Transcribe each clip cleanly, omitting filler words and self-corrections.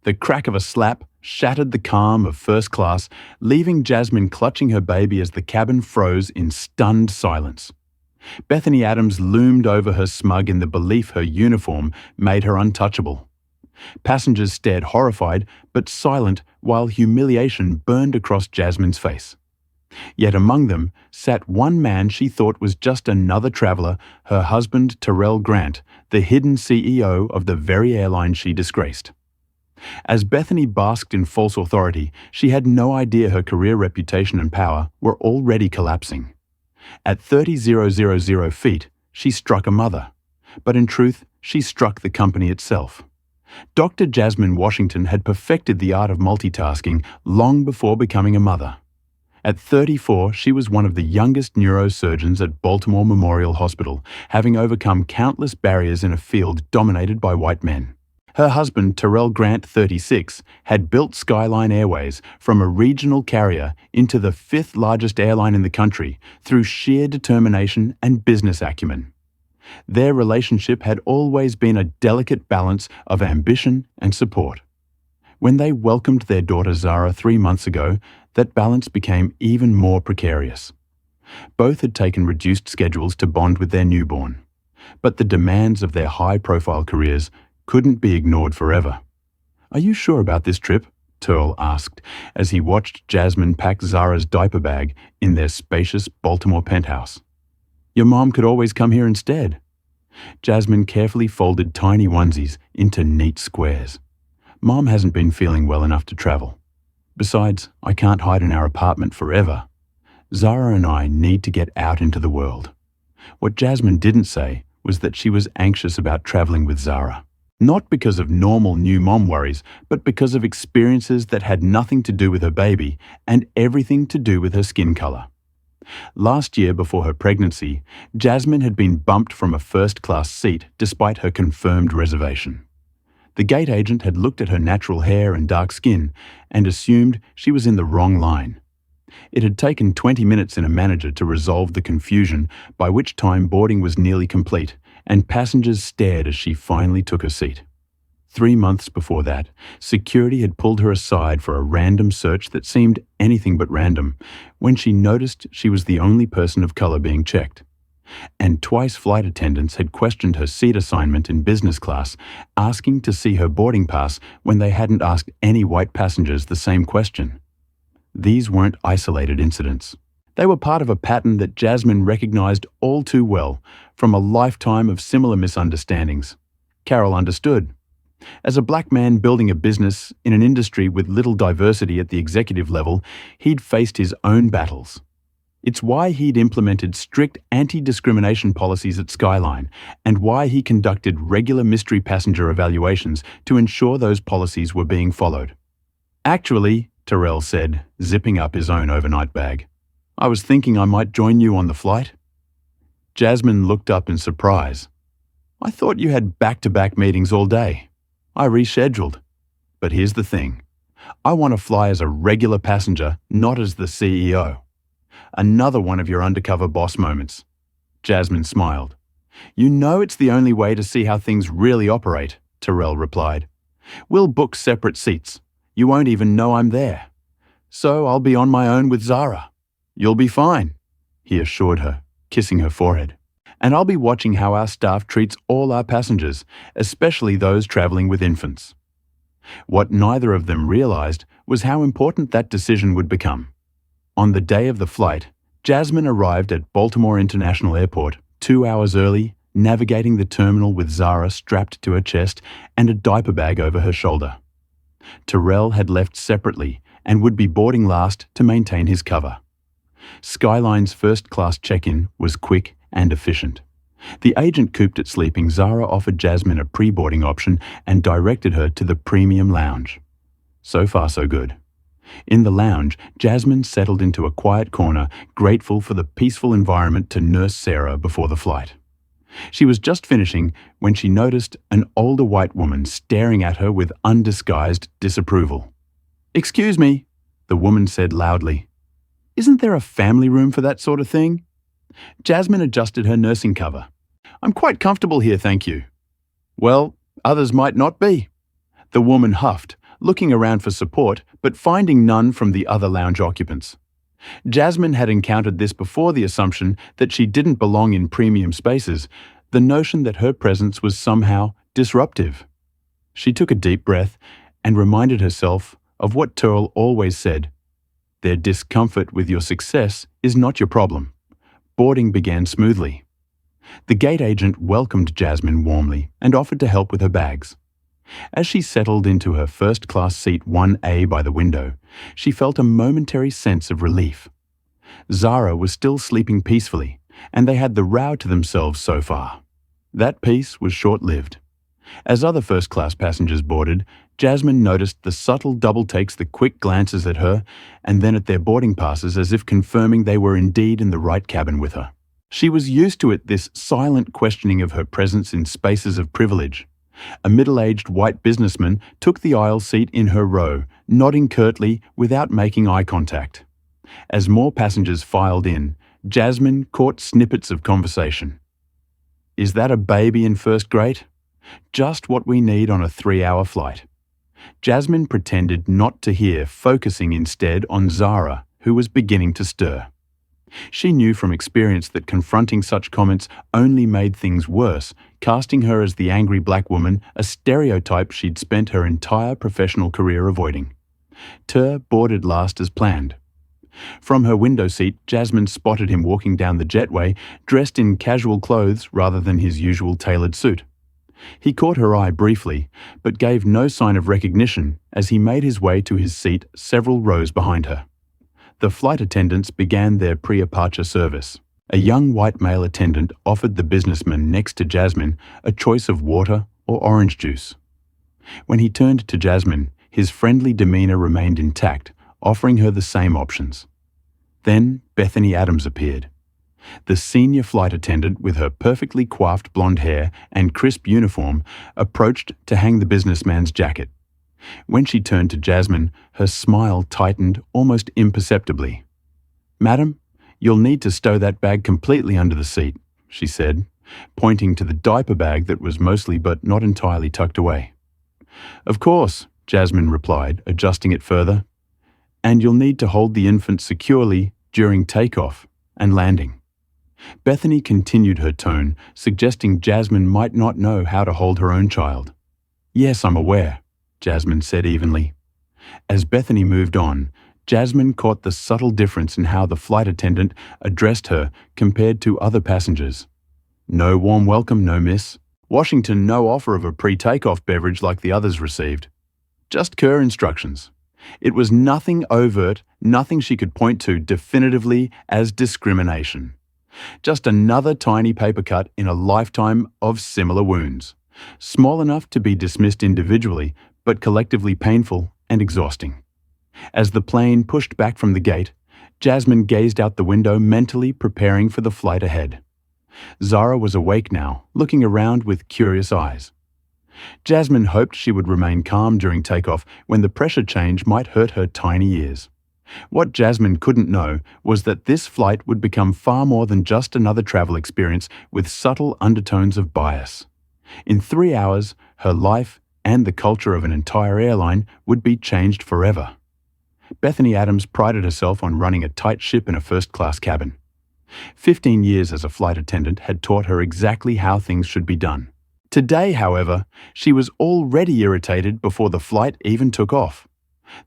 The crack of a slap shattered the calm of first class, leaving Jasmine clutching her baby as the cabin froze in stunned silence. Bethany Adams loomed over her smug in the belief her uniform made her untouchable. Passengers stared horrified but silent while humiliation burned across Jasmine's face. Yet among them sat one man she thought was just another traveller, her husband Terrell Grant, the hidden CEO of the very airline she disgraced. As Bethany basked in false authority, she had no idea her career reputation and power were already collapsing. At 30,000 feet, she struck a mother, but in truth, she struck the company itself. Dr. Jasmine Washington had perfected the art of multitasking long before becoming a mother. At 34, she was one of the youngest neurosurgeons at Baltimore Memorial Hospital, having overcome countless barriers in a field dominated by white men. Her husband, Terrell Grant, 36, had built Skyline Airways from a regional carrier into the fifth largest airline in the country through sheer determination and business acumen. Their relationship had always been a delicate balance of ambition and support. When they welcomed their daughter Zara 3 months ago, that balance became even more precarious. Both had taken reduced schedules to bond with their newborn, but the demands of their high-profile careers couldn't be ignored forever. "Are you sure about this trip?" Terrell asked as he watched Jasmine pack Zara's diaper bag in their spacious Baltimore penthouse. "Your mom could always come here instead." Jasmine carefully folded tiny onesies into neat squares. "Mom hasn't been feeling well enough to travel. Besides, I can't hide in our apartment forever. Zara and I need to get out into the world." What Jasmine didn't say was that she was anxious about traveling with Zara. Not because of normal new mom worries, but because of experiences that had nothing to do with her baby and everything to do with her skin color. Last year, before her pregnancy, Jasmine had been bumped from a first-class seat despite her confirmed reservation. The gate agent had looked at her natural hair and dark skin and assumed she was in the wrong line. It had taken 20 minutes in a manager to resolve the confusion, by which time boarding was nearly complete, and passengers stared as she finally took her seat. 3 months before that, security had pulled her aside for a random search that seemed anything but random, when she noticed she was the only person of color being checked. And twice flight attendants had questioned her seat assignment in business class, asking to see her boarding pass when they hadn't asked any white passengers the same question. These weren't isolated incidents. They were part of a pattern that Jasmine recognized all too well from a lifetime of similar misunderstandings. Carol understood. As a black man building a business in an industry with little diversity at the executive level, he'd faced his own battles. It's why he'd implemented strict anti-discrimination policies at Skyline, and why he conducted regular mystery passenger evaluations to ensure those policies were being followed. "Actually," Terrell said, zipping up his own overnight bag, "I was thinking I might join you on the flight." Jasmine looked up in surprise. "I thought you had back-to-back meetings all day. I rescheduled. But here's the thing. I want to fly as a regular passenger, not as the CEO. Another one of your undercover boss moments." Jasmine smiled. "You know it's the only way to see how things really operate," Terrell replied. "We'll book separate seats. You won't even know I'm there. So I'll be on my own with Zara. You'll be fine," he assured her, kissing her forehead. "And I'll be watching how our staff treats all our passengers, especially those traveling with infants." What neither of them realized was how important that decision would become. On the day of the flight, Jasmine arrived at Baltimore International Airport 2 hours early, navigating the terminal with Zara strapped to her chest and a diaper bag over her shoulder. Terrell had left separately and would be boarding last to maintain his cover. Skyline's first-class check-in was quick and efficient. The agent cooped at sleeping, Zara offered Jasmine a pre-boarding option and directed her to the premium lounge. So far, so good. In the lounge, Jasmine settled into a quiet corner, grateful for the peaceful environment to nurse Sarah before the flight. She was just finishing when she noticed an older white woman staring at her with undisguised disapproval. "Excuse me," the woman said loudly. "Isn't there a family room for that sort of thing?" Jasmine adjusted her nursing cover. "I'm quite comfortable here, thank you." "Well, others might not be." The woman huffed, looking around for support but finding none from the other lounge occupants. Jasmine had encountered this before: the assumption that she didn't belong in premium spaces, the notion that her presence was somehow disruptive. She took a deep breath and reminded herself of what Turl always said: "Their discomfort with your success is not your problem." Boarding began smoothly. The gate agent welcomed Jasmine warmly and offered to help with her bags. As she settled into her first-class seat 1A by the window, she felt a momentary sense of relief. Zara was still sleeping peacefully, and they had the row to themselves so far. That peace was short-lived. As other first-class passengers boarded, Jasmine noticed the subtle double-takes, the quick glances at her, and then at their boarding passes, as if confirming they were indeed in the right cabin with her. She was used to it, this silent questioning of her presence in spaces of privilege. A middle-aged white businessman took the aisle seat in her row, nodding curtly without making eye contact. As more passengers filed in, Jasmine caught snippets of conversation. "Is that a baby in first grade? Just what we need on a 3-hour flight." Jasmine pretended not to hear, focusing instead on Zara, who was beginning to stir. She knew from experience that confronting such comments only made things worse, casting her as the angry black woman, a stereotype she'd spent her entire professional career avoiding. Tur boarded last as planned. From her window seat, Jasmine spotted him walking down the jetway, dressed in casual clothes rather than his usual tailored suit. He caught her eye briefly, but gave no sign of recognition as he made his way to his seat several rows behind her. The flight attendants began their pre-departure service. A young white male attendant offered the businessman next to Jasmine a choice of water or orange juice. When he turned to Jasmine, his friendly demeanor remained intact, offering her the same options. Then Bethany Adams appeared. The senior flight attendant, with her perfectly coiffed blonde hair and crisp uniform, approached to hang the businessman's jacket. When she turned to Jasmine, her smile tightened almost imperceptibly. "Madam, you'll need to stow that bag completely under the seat," she said, pointing to the diaper bag that was mostly but not entirely tucked away. "Of course," Jasmine replied, adjusting it further. "And you'll need to hold the infant securely during takeoff and landing." Bethany continued her tone, suggesting Jasmine might not know how to hold her own child. "Yes, I'm aware," Jasmine said evenly. As Bethany moved on, Jasmine caught the subtle difference in how the flight attendant addressed her compared to other passengers. "No warm welcome, no miss. Washington, no offer of a pre-takeoff beverage like the others received. Just clear instructions." It was nothing overt, nothing she could point to definitively as discrimination. Just another tiny paper cut in a lifetime of similar wounds, small enough to be dismissed individually, but collectively painful and exhausting. As the plane pushed back from the gate, Jasmine gazed out the window, mentally preparing for the flight ahead. Zara was awake now, looking around with curious eyes. Jasmine hoped she would remain calm during takeoff when the pressure change might hurt her tiny ears. What Jasmine couldn't know was that this flight would become far more than just another travel experience with subtle undertones of bias. In 3 hours, her life and the culture of an entire airline would be changed forever. Bethany Adams prided herself on running a tight ship in a first-class cabin. 15 years as a flight attendant had taught her exactly how things should be done. Today, however, she was already irritated before the flight even took off.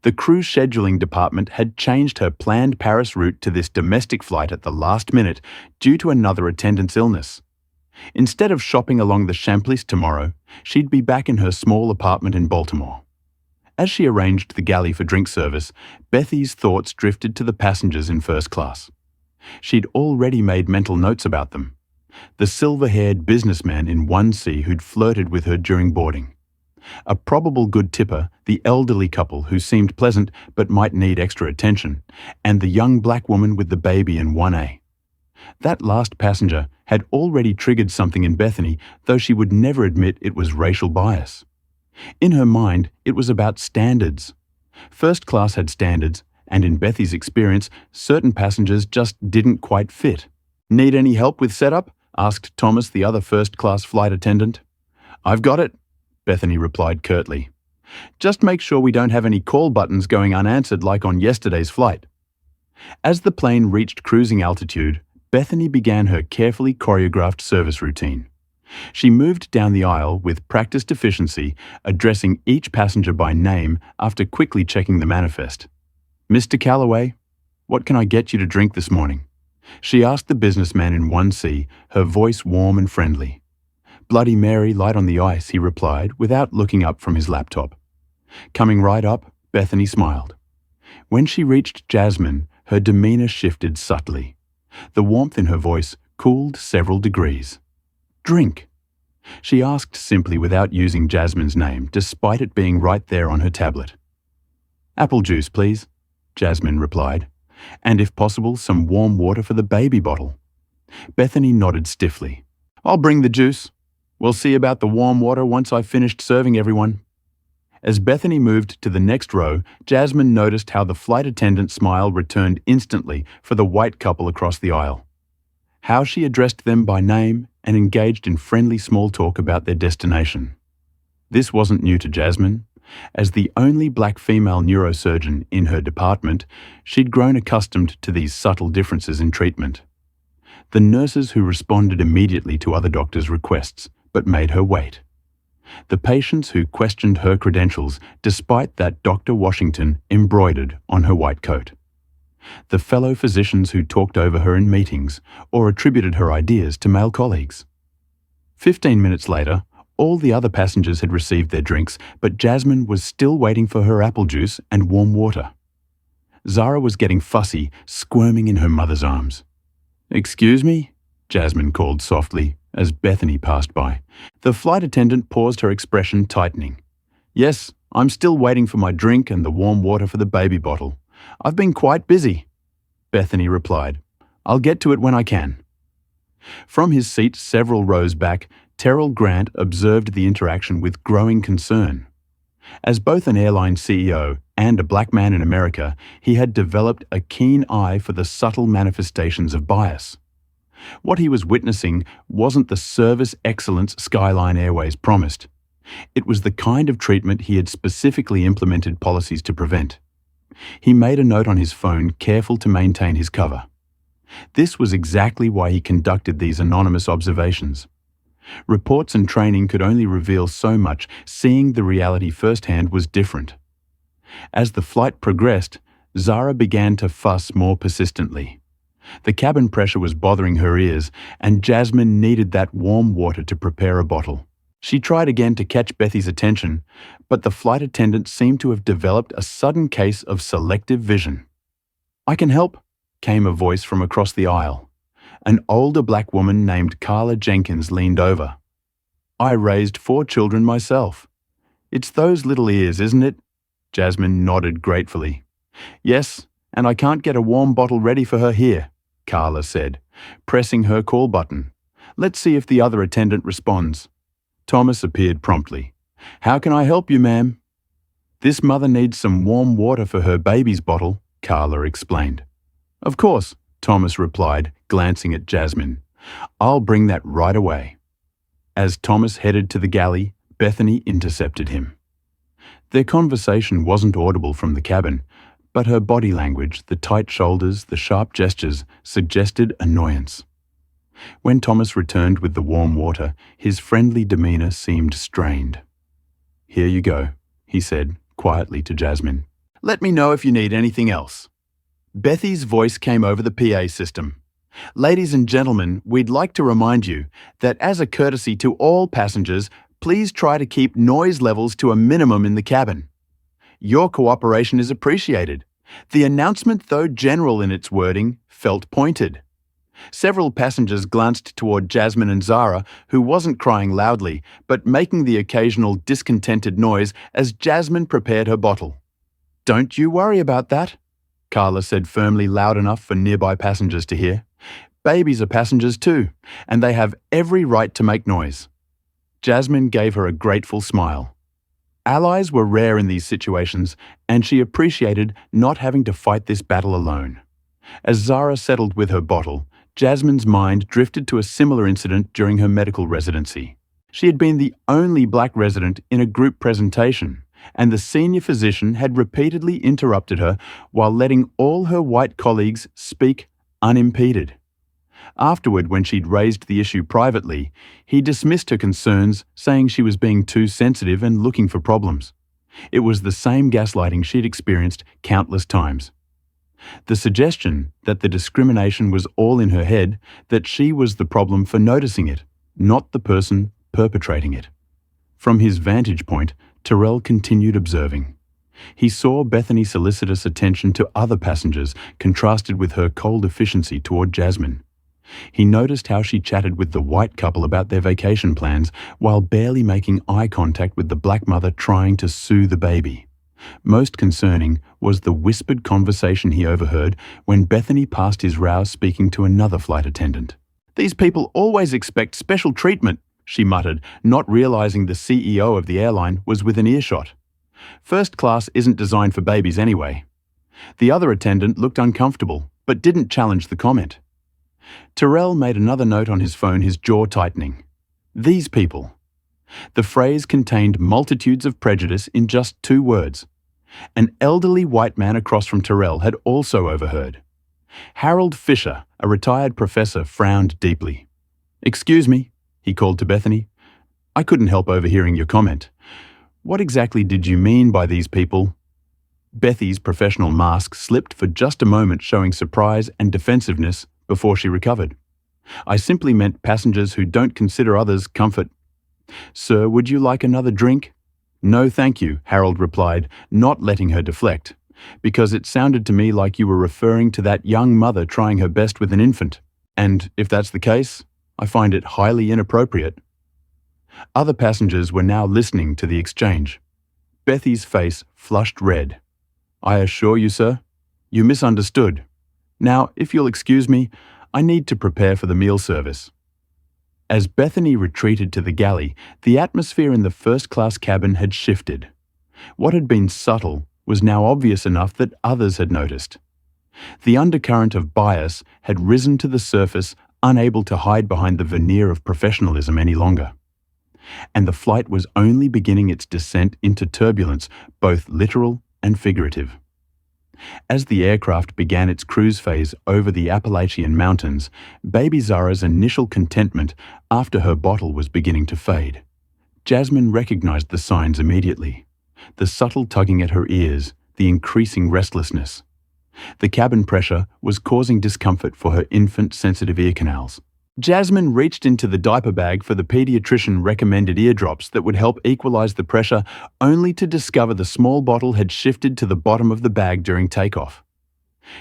The crew scheduling department had changed her planned Paris route to this domestic flight at the last minute due to another attendant's illness. Instead of shopping along the Champs-Élysées tomorrow, she'd be back in her small apartment in Baltimore. As she arranged the galley for drink service, Bethy's thoughts drifted to the passengers in first class. She'd already made mental notes about them. The silver-haired businessman in 1C who'd flirted with her during boarding. A probable good tipper, the elderly couple who seemed pleasant but might need extra attention, and the young black woman with the baby in 1A. That last passenger had already triggered something in Bethany, though she would never admit it was racial bias. In her mind, it was about standards. First class had standards, and in Bethy's experience, certain passengers just didn't quite fit. "Need any help with setup?" asked Thomas, the other first-class flight attendant. "I've got it," Bethany replied curtly. Just make sure we don't have any call buttons going unanswered like on yesterday's flight. As the plane reached cruising altitude, Bethany began her carefully choreographed service routine. She moved down the aisle with practiced efficiency, addressing each passenger by name after quickly checking the manifest. "Mr. Calloway, what can I get you to drink this morning?" she asked the businessman in 1C, her voice warm and friendly. "Bloody Mary, light on the ice," he replied without looking up from his laptop. Coming right up, Bethany smiled. When she reached Jasmine, her demeanor shifted subtly. The warmth in her voice cooled several degrees. "Drink," she asked simply without using Jasmine's name, despite it being right there on her tablet. "Apple juice, please," Jasmine replied, "and if possible, some warm water for the baby bottle." Bethany nodded stiffly. "I'll bring the juice. We'll see about the warm water once I've finished serving everyone." As Bethany moved to the next row, Jasmine noticed how the flight attendant's smile returned instantly for the white couple across the aisle. How she addressed them by name and engaged in friendly small talk about their destination. This wasn't new to Jasmine. As the only black female neurosurgeon in her department, she'd grown accustomed to these subtle differences in treatment. The nurses who responded immediately to other doctors' requests, but made her wait. The patients who questioned her credentials despite that Dr. Washington embroidered on her white coat. The fellow physicians who talked over her in meetings or attributed her ideas to male colleagues. 15 minutes later, all the other passengers had received their drinks, but Jasmine was still waiting for her apple juice and warm water. Zara was getting fussy, squirming in her mother's arms. "Excuse me?" Jasmine called softly as Bethany passed by. The flight attendant paused, her expression tightening. "Yes, I'm still waiting for my drink and the warm water for the baby bottle. I've been quite busy," Bethany replied. "I'll get to it when I can." From his seat several rows back, Terrell Grant observed the interaction with growing concern. As both an airline CEO and a black man in America, he had developed a keen eye for the subtle manifestations of bias. What he was witnessing wasn't the service excellence Skyline Airways promised. It was the kind of treatment he had specifically implemented policies to prevent. He made a note on his phone, careful to maintain his cover. This was exactly why he conducted these anonymous observations. Reports and training could only reveal so much. Seeing the reality firsthand was different. As the flight progressed, Zara began to fuss more persistently. The cabin pressure was bothering her ears, and Jasmine needed that warm water to prepare a bottle. She tried again to catch Bethy's attention, but the flight attendant seemed to have developed a sudden case of selective vision. "I can help," came a voice from across the aisle. An older black woman named Carla Jenkins leaned over. "I raised 4 children myself." "It's those little ears, isn't it?" Jasmine nodded gratefully. "Yes, and I can't get a warm bottle ready for her here," Carla said, pressing her call button. "Let's see if the other attendant responds." Thomas appeared promptly. "How can I help you, ma'am?" "This mother needs some warm water for her baby's bottle," Carla explained. "Of course," Thomas replied, glancing at Jasmine. "I'll bring that right away." As Thomas headed to the galley, Bethany intercepted him. Their conversation wasn't audible from the cabin, but her body language, the tight shoulders, the sharp gestures, suggested annoyance. When Thomas returned with the warm water, his friendly demeanor seemed strained. "Here you go," he said quietly to Jasmine. "Let me know if you need anything else." Bethy's voice came over the PA system. "Ladies and gentlemen, we'd like to remind you that as a courtesy to all passengers, please try to keep noise levels to a minimum in the cabin. Your cooperation is appreciated." The announcement, though general in its wording, felt pointed. Several passengers glanced toward Jasmine and Zara, who wasn't crying loudly, but making the occasional discontented noise as Jasmine prepared her bottle. "Don't you worry about that," Carla said firmly, loud enough for nearby passengers to hear. "Babies are passengers too, and they have every right to make noise." Jasmine gave her a grateful smile. Allies were rare in these situations, and she appreciated not having to fight this battle alone. As Zara settled with her bottle, Jasmine's mind drifted to a similar incident during her medical residency. She had been the only black resident in a group presentation, and the senior physician had repeatedly interrupted her while letting all her white colleagues speak unimpeded. Afterward, when she'd raised the issue privately, he dismissed her concerns, saying she was being too sensitive and looking for problems. It was the same gaslighting she'd experienced countless times. The suggestion that the discrimination was all in her head, that she was the problem for noticing it, not the person perpetrating it. From his vantage point, Terrell continued observing. He saw Bethany's solicitous attention to other passengers contrasted with her cold efficiency toward Jasmine. He noticed how she chatted with the white couple about their vacation plans while barely making eye contact with the black mother trying to soothe the baby. Most concerning was the whispered conversation he overheard when Bethany passed his rouse speaking to another flight attendant. "These people always expect special treatment," she muttered, not realizing the CEO of the airline was within earshot. "First class isn't designed for babies anyway." The other attendant looked uncomfortable, but didn't challenge the comment. Terrell made another note on his phone, his jaw tightening. "These people." The phrase contained multitudes of prejudice in just 2 words. An elderly white man across from Terrell had also overheard. Harold Fisher, a retired professor, frowned deeply. "Excuse me," he called to Bethany. "I couldn't help overhearing your comment. What exactly did you mean by these people?" Bethy's professional mask slipped for just a moment, showing surprise and defensiveness before she recovered. "I simply meant passengers who don't consider others' comfort." "Sir, would you like another drink?" "No, thank you," Harold replied, not letting her deflect, "because it sounded to me like you were referring to that young mother trying her best with an infant. And if that's the case, I find it highly inappropriate." Other passengers were now listening to the exchange. Bethy's face flushed red. "I assure you, sir, you misunderstood. Now, if you'll excuse me, I need to prepare for the meal service." As Bethany retreated to the galley, the atmosphere in the first-class cabin had shifted. What had been subtle was now obvious enough that others had noticed. The undercurrent of bias had risen to the surface, unable to hide behind the veneer of professionalism any longer. And the flight was only beginning its descent into turbulence, both literal and figurative. As the aircraft began its cruise phase over the Appalachian Mountains, baby Zara's initial contentment after her bottle was beginning to fade. Jasmine recognized the signs immediately. The subtle tugging at her ears, the increasing restlessness. The cabin pressure was causing discomfort for her infant-sensitive ear canals. Jasmine reached into the diaper bag for the pediatrician-recommended eardrops that would help equalize the pressure, only to discover the small bottle had shifted to the bottom of the bag during takeoff.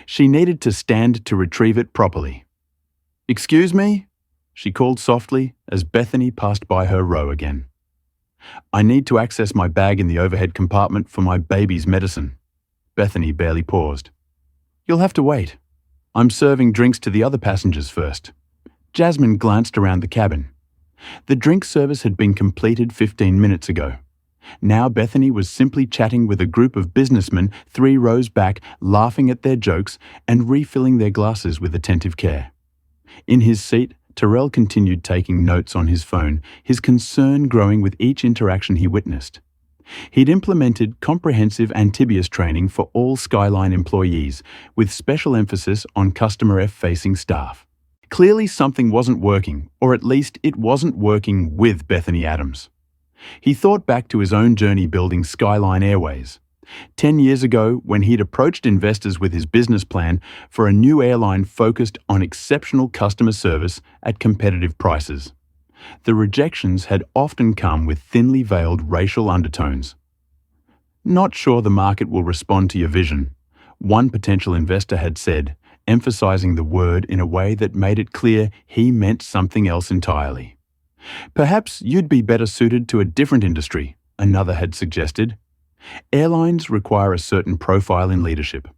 She needed to stand to retrieve it properly. "Excuse me?" she called softly as Bethany passed by her row again. "I need to access my bag in the overhead compartment for my baby's medicine." Bethany barely paused. "You'll have to wait. I'm serving drinks to the other passengers first." Jasmine glanced around the cabin. The drink service had been completed 15 minutes ago. Now Bethany was simply chatting with a group of businessmen 3 rows back, laughing at their jokes and refilling their glasses with attentive care. In his seat, Terrell continued taking notes on his phone, his concern growing with each interaction he witnessed. He'd implemented comprehensive Antibius training for all Skyline employees, with special emphasis on customer F-facing staff. Clearly something wasn't working, or at least it wasn't working with Bethany Adams. He thought back to his own journey building Skyline Airways. 10 years ago, when he'd approached investors with his business plan for a new airline focused on exceptional customer service at competitive prices. The rejections had often come with thinly veiled racial undertones. "Not sure the market will respond to your vision," one potential investor had said, emphasizing the word in a way that made it clear he meant something else entirely. "Perhaps you'd be better suited to a different industry," another had suggested. Airlines require a certain profile in leadership.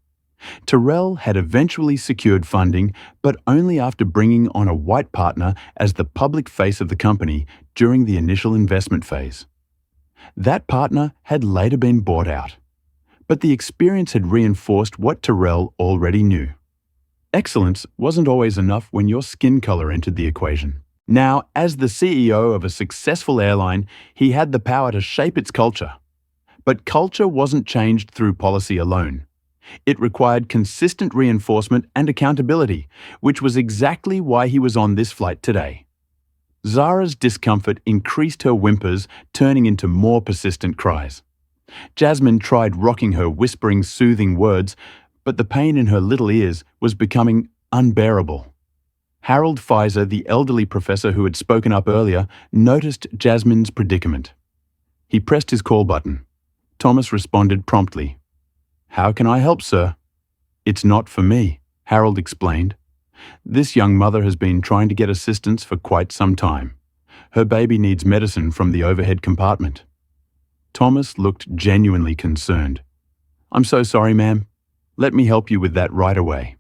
Terrell had eventually secured funding, but only after bringing on a white partner as the public face of the company during the initial investment phase. That partner had later been bought out. But the experience had reinforced what Terrell already knew. Excellence wasn't always enough when your skin color entered the equation. Now, as the CEO of a successful airline, he had the power to shape its culture. But culture wasn't changed through policy alone. It required consistent reinforcement and accountability, which was exactly why he was on this flight today. Zara's discomfort increased her whimpers, turning into more persistent cries. Jasmine tried rocking her, whispering soothing words, but the pain in her little ears was becoming unbearable. Harold Pfizer, the elderly professor who had spoken up earlier, noticed Jasmine's predicament. He pressed his call button. Thomas responded promptly. "How can I help, sir?" "It's not for me," Harold explained. "This young mother has been trying to get assistance for quite some time. Her baby needs medicine from the overhead compartment." Thomas looked genuinely concerned. "I'm so sorry, ma'am. Let me help you with that right away."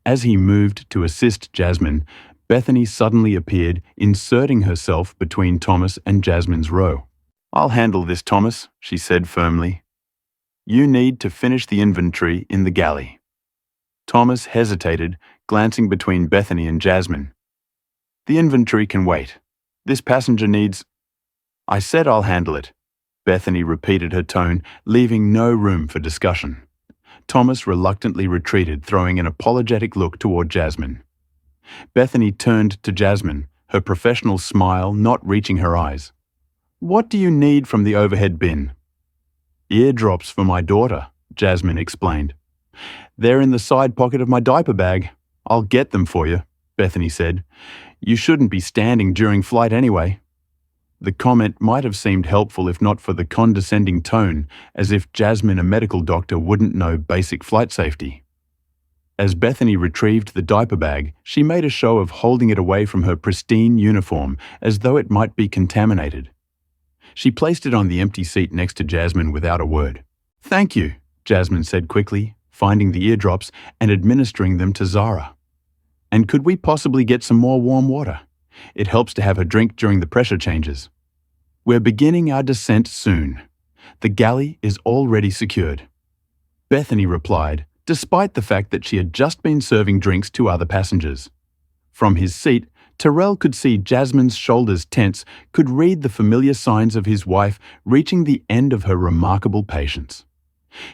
As he moved to assist Jasmine, Bethany suddenly appeared, inserting herself between Thomas and Jasmine's row. "I'll handle this, Thomas," she said firmly. "You need to finish the inventory in the galley." Thomas hesitated, glancing between Bethany and Jasmine. "The inventory can wait. This passenger needs—" "I said I'll handle it." Bethany repeated her tone, leaving no room for discussion. Thomas reluctantly retreated, throwing an apologetic look toward Jasmine. Bethany turned to Jasmine, her professional smile not reaching her eyes. "What do you need from the overhead bin?" "Eardrops for my daughter," Jasmine explained. "They're in the side pocket of my diaper bag. I'll get them for you," Bethany said. "You shouldn't be standing during flight anyway." The comment might have seemed helpful if not for the condescending tone, as if Jasmine, a medical doctor, wouldn't know basic flight safety. As Bethany retrieved the diaper bag, she made a show of holding it away from her pristine uniform, as though it might be contaminated. She placed it on the empty seat next to Jasmine without a word. "Thank you," Jasmine said quickly, finding the eardrops and administering them to Zara. "And could we possibly get some more warm water? It helps to have a drink during the pressure changes." "We're beginning our descent soon. The galley is already secured," Bethany replied, despite the fact that she had just been serving drinks to other passengers. From his seat, Terrell could see Jasmine's shoulders tense, could read the familiar signs of his wife reaching the end of her remarkable patience.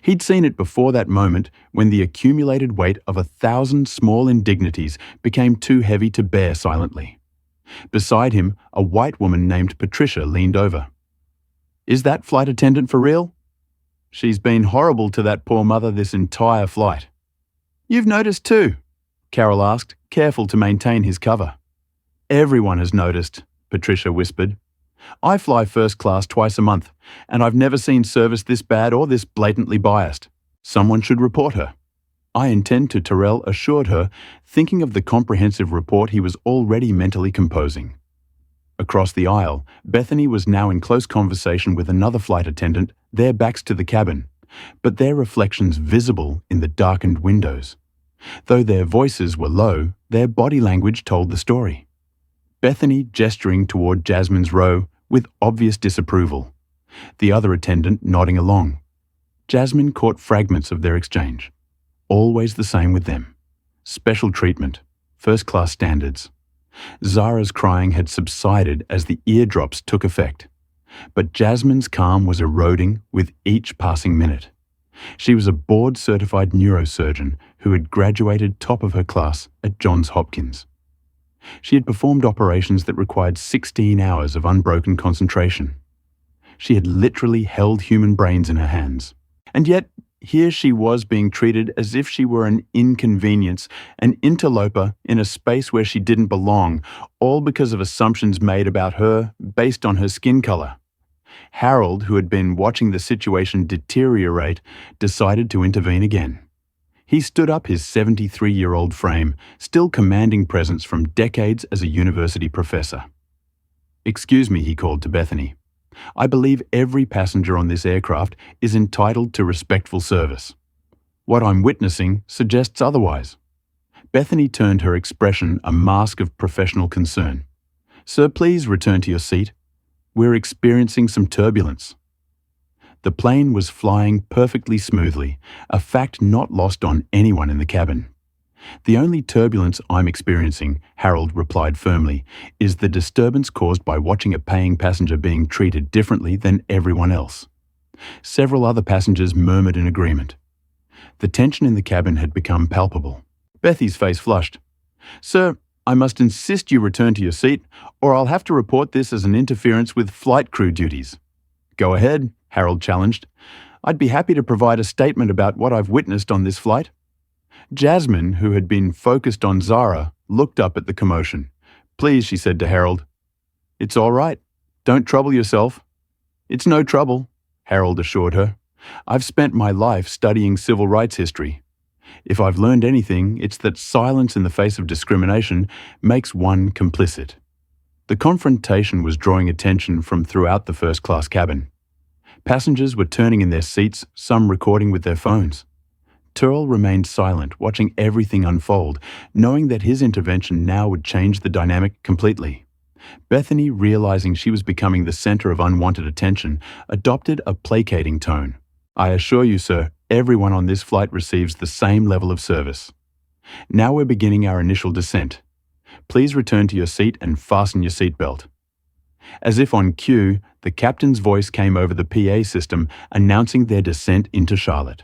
He'd seen it before that moment when the accumulated weight of 1,000 small indignities became too heavy to bear silently. Beside him, a white woman named Patricia leaned over. "Is that flight attendant for real?" "She's been horrible to that poor mother this entire flight." "You've noticed too?" Carol asked, careful to maintain his cover. "Everyone has noticed," Patricia whispered. "I fly first class twice a month, and I've never seen service this bad or this blatantly biased. Someone should report her." "I intend to," Terrell assured her, thinking of the comprehensive report he was already mentally composing. Across the aisle, Bethany was now in close conversation with another flight attendant, their backs to the cabin, but their reflections visible in the darkened windows. Though their voices were low, their body language told the story. Bethany gesturing toward Jasmine's row with obvious disapproval, the other attendant nodding along. Jasmine caught fragments of their exchange. Always the same with them. Special treatment, first-class standards. Zara's crying had subsided as the eardrops took effect, but Jasmine's calm was eroding with each passing minute. She was a board-certified neurosurgeon who had graduated top of her class at Johns Hopkins. She had performed operations that required 16 hours of unbroken concentration. She had literally held human brains in her hands. And yet, here she was being treated as if she were an inconvenience, an interloper in a space where she didn't belong, all because of assumptions made about her based on her skin color. Harold, who had been watching the situation deteriorate, decided to intervene again. He stood up his 73-year-old frame, still commanding presence from decades as a university professor. "Excuse me," he called to Bethany. "I believe every passenger on this aircraft is entitled to respectful service. What I'm witnessing suggests otherwise." Bethany turned her expression a mask of professional concern. "Sir, please return to your seat. We're experiencing some turbulence." The plane was flying perfectly smoothly, a fact not lost on anyone in the cabin. "The only turbulence I'm experiencing," Harold replied firmly, "is the disturbance caused by watching a paying passenger being treated differently than everyone else." Several other passengers murmured in agreement. The tension in the cabin had become palpable. Bethy's face flushed. "Sir, I must insist you return to your seat, or I'll have to report this as an interference with flight crew duties." "Go ahead," Harold challenged. "I'd be happy to provide a statement about what I've witnessed on this flight." Jasmine, who had been focused on Zara, looked up at the commotion. "Please," she said to Harold. "It's all right. Don't trouble yourself." "It's no trouble," Harold assured her. "I've spent my life studying civil rights history. If I've learned anything, it's that silence in the face of discrimination makes one complicit." The confrontation was drawing attention from throughout the first-class cabin. Passengers were turning in their seats, some recording with their phones. Turl remained silent, watching everything unfold, knowing that his intervention now would change the dynamic completely. Bethany, realizing she was becoming the center of unwanted attention, adopted a placating tone. "I assure you, sir, everyone on this flight receives the same level of service. Now we're beginning our initial descent. Please return to your seat and fasten your seatbelt." As if on cue, the captain's voice came over the PA system announcing their descent into Charlotte.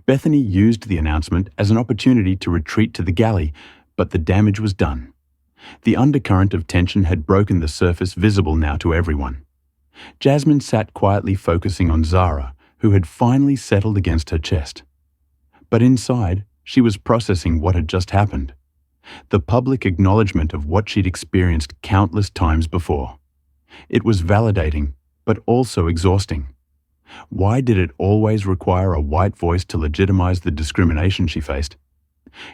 Bethany used the announcement as an opportunity to retreat to the galley, but the damage was done. The undercurrent of tension had broken the surface visible now to everyone. Jasmine sat quietly focusing on Zara, who had finally settled against her chest. But inside, she was processing what had just happened. The public acknowledgement of what she'd experienced countless times before. It was validating, but also exhausting. Why did it always require a white voice to legitimize the discrimination she faced?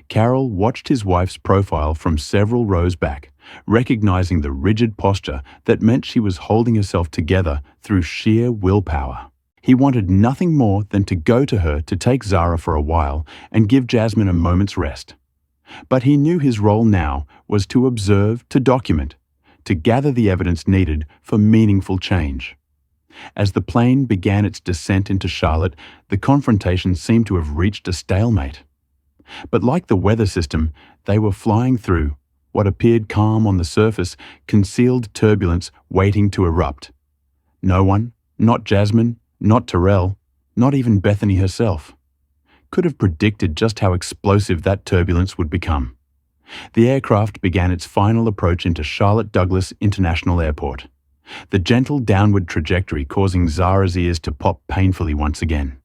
Carol watched his wife's profile from several rows back, recognizing the rigid posture that meant she was holding herself together through sheer willpower. He wanted nothing more than to go to her to take Zara for a while and give Jasmine a moment's rest. But he knew his role now was to observe, to document, to gather the evidence needed for meaningful change. As the plane began its descent into Charlotte, the confrontation seemed to have reached a stalemate. But like the weather system, they were flying through what appeared calm on the surface, concealed turbulence waiting to erupt. No one, not Jasmine, not Terrell, not even Bethany herself, could have predicted just how explosive that turbulence would become. The aircraft began its final approach into Charlotte Douglas International Airport, the gentle downward trajectory causing Zara's ears to pop painfully once again.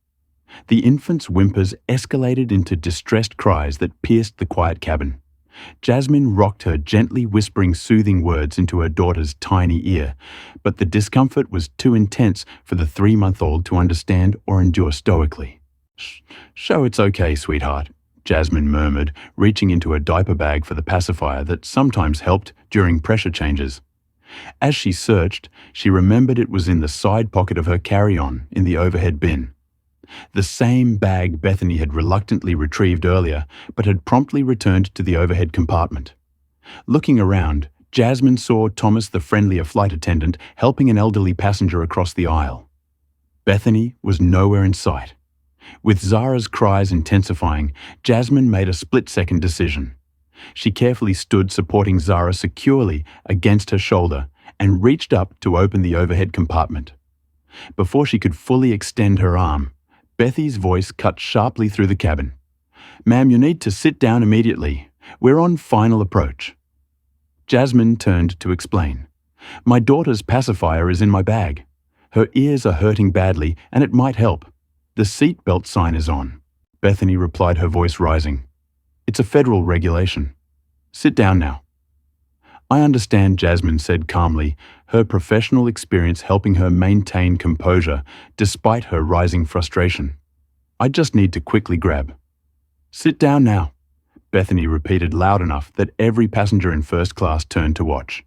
The infant's whimpers escalated into distressed cries that pierced the quiet cabin. Jasmine rocked her, gently whispering soothing words into her daughter's tiny ear, but the discomfort was too intense for the 3-month-old to understand or endure stoically. "Show it's okay, sweetheart," Jasmine murmured, reaching into a diaper bag for the pacifier that sometimes helped during pressure changes. As she searched, she remembered it was in the side pocket of her carry-on in the overhead bin. The same bag Bethany had reluctantly retrieved earlier, but had promptly returned to the overhead compartment. Looking around, Jasmine saw Thomas, the friendlier flight attendant, helping an elderly passenger across the aisle. Bethany was nowhere in sight. With Zara's cries intensifying, Jasmine made a split-second decision. She carefully stood supporting Zara securely against her shoulder and reached up to open the overhead compartment. Before she could fully extend her arm, Bethy's voice cut sharply through the cabin. "Ma'am, you need to sit down immediately. We're on final approach." Jasmine turned to explain. "My daughter's pacifier is in my bag. Her ears are hurting badly, and it might help. The seatbelt sign is on." Bethany replied, her voice rising. "It's a federal regulation. Sit down now." "I understand," Jasmine said calmly, her professional experience helping her maintain composure despite her rising frustration. "I just need to quickly grab." "Sit down now," Bethany repeated loud enough that every passenger in first class turned to watch.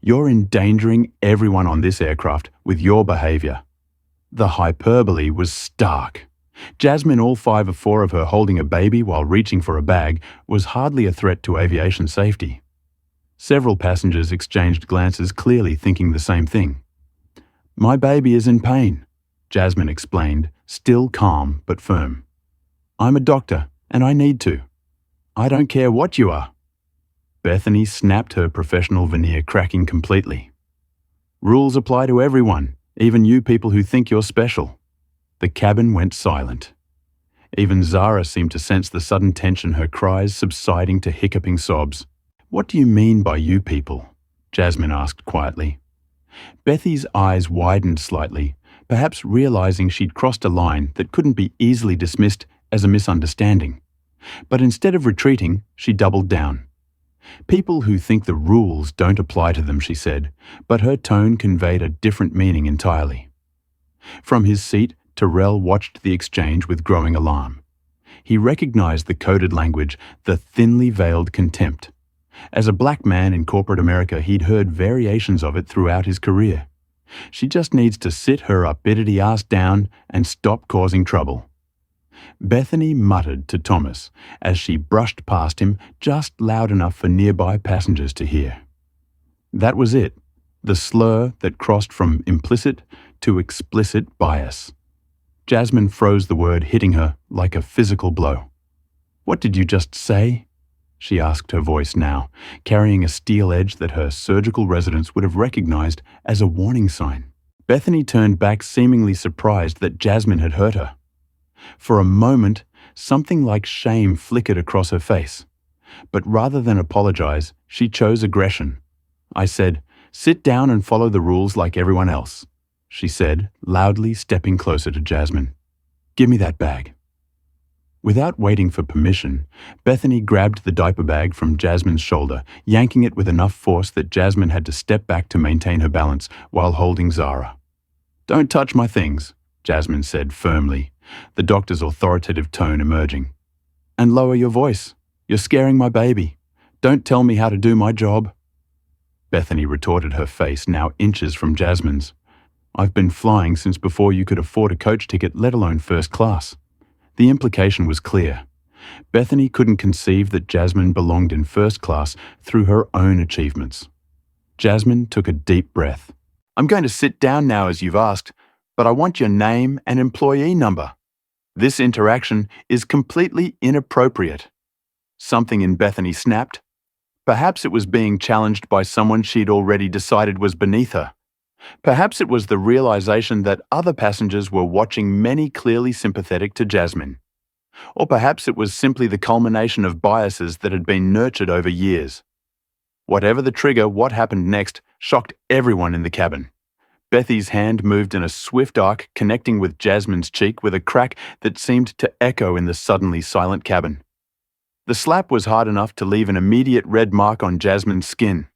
"You're endangering everyone on this aircraft with your behavior." The hyperbole was stark. Jasmine, all 5 or 4 of her holding a baby while reaching for a bag, was hardly a threat to aviation safety. Several passengers exchanged glances, clearly thinking the same thing. "My baby is in pain," Jasmine explained, still calm but firm. "I'm a doctor, and I need to. I don't care what you are." Bethany snapped, her professional veneer cracking completely. "Rules apply to everyone. Even you people who think you're special. The cabin went silent. Even Zara seemed to sense the sudden tension, her cries subsiding to hiccuping sobs. "What do you mean by you people?" Jasmine asked quietly. Bethy's eyes widened slightly, perhaps realizing she'd crossed a line that couldn't be easily dismissed as a misunderstanding. But instead of retreating, she doubled down. "People who think the rules don't apply to them," she said, but her tone conveyed a different meaning entirely. From his seat, Terrell watched the exchange with growing alarm. He recognized the coded language, the thinly veiled contempt. As a black man in corporate America, he'd heard variations of it throughout his career. "She just needs to sit her uppity ass down and stop causing trouble." Bethany muttered to Thomas as she brushed past him just loud enough for nearby passengers to hear. That was it, the slur that crossed from implicit to explicit bias. Jasmine froze, the word hitting her like a physical blow. "What did you just say?" she asked, her voice now carrying a steel edge that her surgical residents would have recognized as a warning sign. Bethany turned back, seemingly surprised that Jasmine had hurt her. For a moment, something like shame flickered across her face. But rather than apologize, she chose aggression. "I said, sit down and follow the rules like everyone else," she said, loudly stepping closer to Jasmine. "Give me that bag." Without waiting for permission, Bethany grabbed the diaper bag from Jasmine's shoulder, yanking it with enough force that Jasmine had to step back to maintain her balance while holding Zara. "Don't touch my things," Jasmine said firmly, the doctor's authoritative tone emerging. "And lower your voice. You're scaring my baby. Don't tell me how to do my job." Bethany retorted, her face now inches from Jasmine's. "I've been flying since before you could afford a coach ticket, let alone first class." The implication was clear. Bethany couldn't conceive that Jasmine belonged in first class through her own achievements. Jasmine took a deep breath. "I'm going to sit down now as you've asked, but I want your name and employee number. This interaction is completely inappropriate." Something in Bethany snapped. Perhaps it was being challenged by someone she'd already decided was beneath her. Perhaps it was the realization that other passengers were watching, many clearly sympathetic to Jasmine. Or perhaps it was simply the culmination of biases that had been nurtured over years. Whatever the trigger, what happened next shocked everyone in the cabin. Bethy's hand moved in a swift arc, connecting with Jasmine's cheek with a crack that seemed to echo in the suddenly silent cabin. The slap was hard enough to leave an immediate red mark on Jasmine's skin.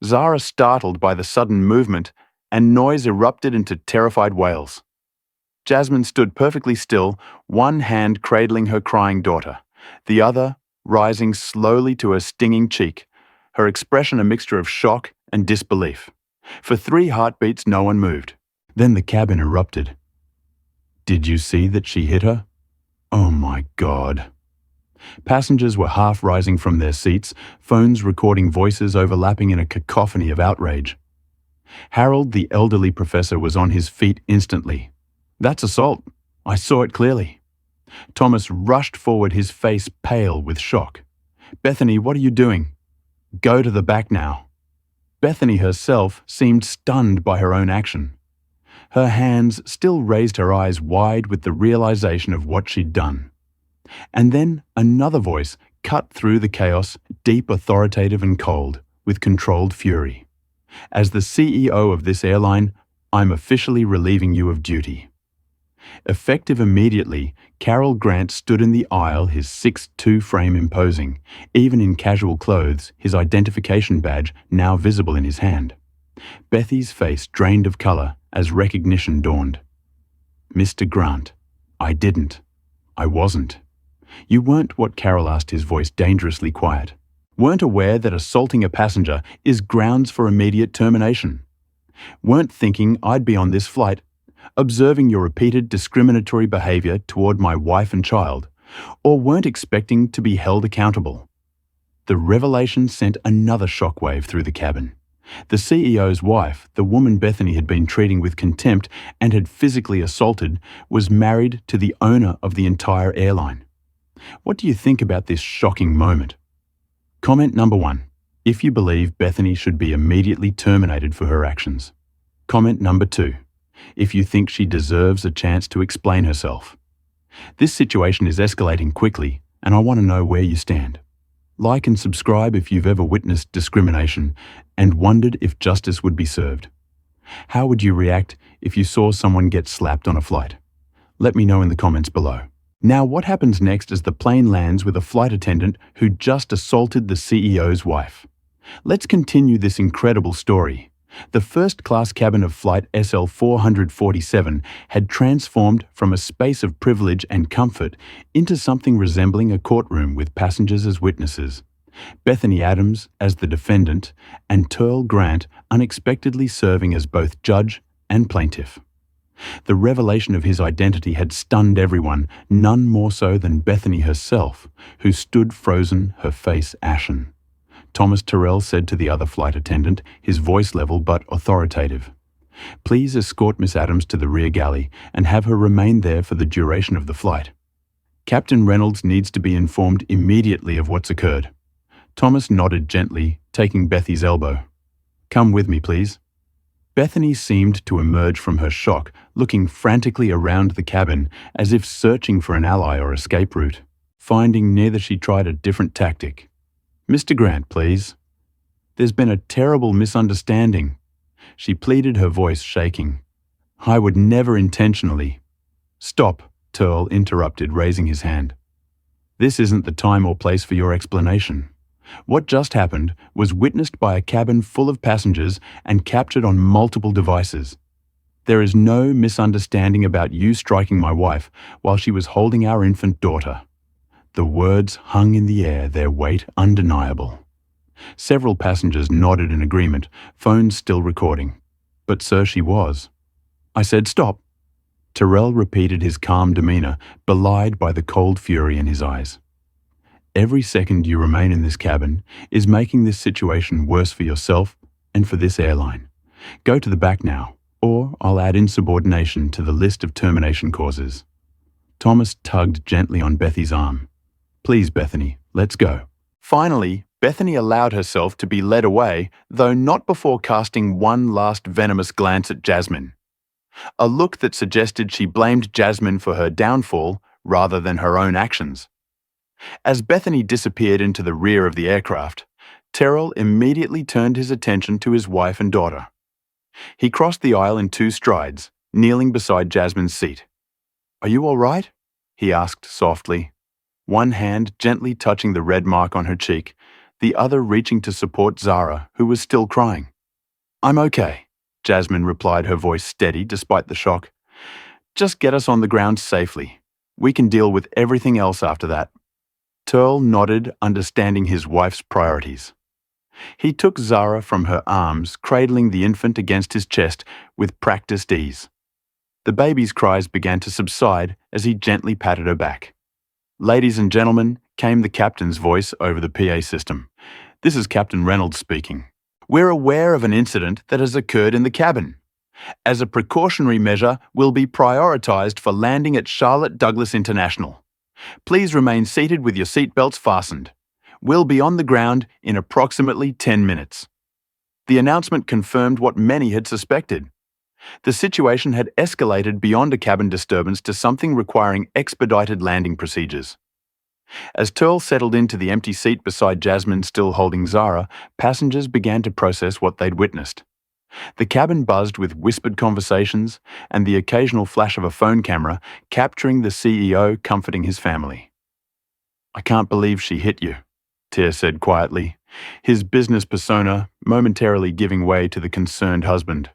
Zara, startled by the sudden movement, and noise erupted into terrified wails. Jasmine stood perfectly still, one hand cradling her crying daughter, the other rising slowly to her stinging cheek, her expression a mixture of shock and disbelief. For 3 heartbeats, no one moved. Then the cabin erupted. "Did you see that she hit her? Oh my God." Passengers were half rising from their seats, phones recording voices overlapping in a cacophony of outrage. Harold, the elderly professor, was on his feet instantly. "That's assault. I saw it clearly." Thomas rushed forward, his face pale with shock. "Bethany, what are you doing? Go to the back now." Bethany herself seemed stunned by her own action. Her hands still raised, her eyes wide with the realization of what she'd done. And then another voice cut through the chaos, deep, authoritative and cold, with controlled fury. "As the CEO of this airline, I'm officially relieving you of duty." Effective immediately, Carol Grant stood in the aisle, his 6'2" frame imposing, even in casual clothes, his identification badge now visible in his hand. Bethy's face drained of color as recognition dawned. "Mr. Grant, I didn't. I wasn't. You weren't," what Carol asked, his voice dangerously quiet, "weren't aware that assaulting a passenger is grounds for immediate termination. Weren't thinking I'd be on this flight, observing your repeated discriminatory behavior toward my wife and child, or weren't expecting to be held accountable." The revelation sent another shockwave through the cabin. The CEO's wife, the woman Bethany had been treating with contempt and had physically assaulted, was married to the owner of the entire airline. What do you think about this shocking moment? Comment number 1. If you believe Bethany should be immediately terminated for her actions. Comment number 2. if you think she deserves a chance to explain herself. This situation is escalating quickly, and I want to know where you stand. Like and subscribe if you've ever witnessed discrimination and wondered if justice would be served. How would you react if you saw someone get slapped on a flight? Let me know in the comments below. Now, what happens next as the plane lands with a flight attendant who just assaulted the CEO's wife? Let's continue this incredible story. The first-class cabin of Flight SL-447 had transformed from a space of privilege and comfort into something resembling a courtroom with passengers as witnesses. Bethany Adams as the defendant, and Turl Grant unexpectedly serving as both judge and plaintiff. The revelation of his identity had stunned everyone, none more so than Bethany herself, who stood frozen, her face ashen. Thomas Terrell said to the other flight attendant, his voice level but authoritative, "Please escort Miss Adams to the rear galley and have her remain there for the duration of the flight. Captain Reynolds needs to be informed immediately of what's occurred." Thomas nodded gently, taking Bethy's elbow. "Come with me, please." Bethany seemed to emerge from her shock, looking frantically around the cabin as if searching for an ally or escape route. Finding neither, she tried a different tactic. "Mr. Grant, please. There's been a terrible misunderstanding," she pleaded, her voice shaking. "I would never intentionally—" "Stop," Turl interrupted, raising his hand. "This isn't the time or place for your explanation. What just happened was witnessed by a cabin full of passengers and captured on multiple devices. There is no misunderstanding about you striking my wife while she was holding our infant daughter." The words hung in the air, their weight undeniable. Several passengers nodded in agreement, phones still recording. "But sir, she was." "I said stop." Terrell repeated, his calm demeanor belied by the cold fury in his eyes. "Every second you remain in this cabin is making this situation worse for yourself and for this airline. Go to the back now, or I'll add insubordination to the list of termination causes." Thomas tugged gently on Bethy's arm. "Please, Bethany, let's go." Finally, Bethany allowed herself to be led away, though not before casting one last venomous glance at Jasmine. A look that suggested she blamed Jasmine for her downfall rather than her own actions. As Bethany disappeared into the rear of the aircraft, Terrell immediately turned his attention to his wife and daughter. He crossed the aisle in 2 strides, kneeling beside Jasmine's seat. "Are you all right?" he asked softly, one hand gently touching the red mark on her cheek, the other reaching to support Zara, who was still crying. "I'm okay," Jasmine replied, her voice steady despite the shock. "Just get us on the ground safely. We can deal with everything else after that." Turl nodded, understanding his wife's priorities. He took Zara from her arms, cradling the infant against his chest with practiced ease. The baby's cries began to subside as he gently patted her back. "Ladies and gentlemen," came the captain's voice over the PA system. "This is Captain Reynolds speaking. We're aware of an incident that has occurred in the cabin. As a precautionary measure, we'll be prioritized for landing at Charlotte Douglas International. Please remain seated with your seatbelts fastened. We'll be on the ground in approximately 10 minutes. The announcement confirmed what many had suspected. The situation had escalated beyond a cabin disturbance to something requiring expedited landing procedures. As Turl settled into the empty seat beside Jasmine still holding Zara, passengers began to process what they'd witnessed. The cabin buzzed with whispered conversations and the occasional flash of a phone camera capturing the CEO comforting his family. "I can't believe she hit you," Tyr said quietly, his business persona momentarily giving way to the concerned husband.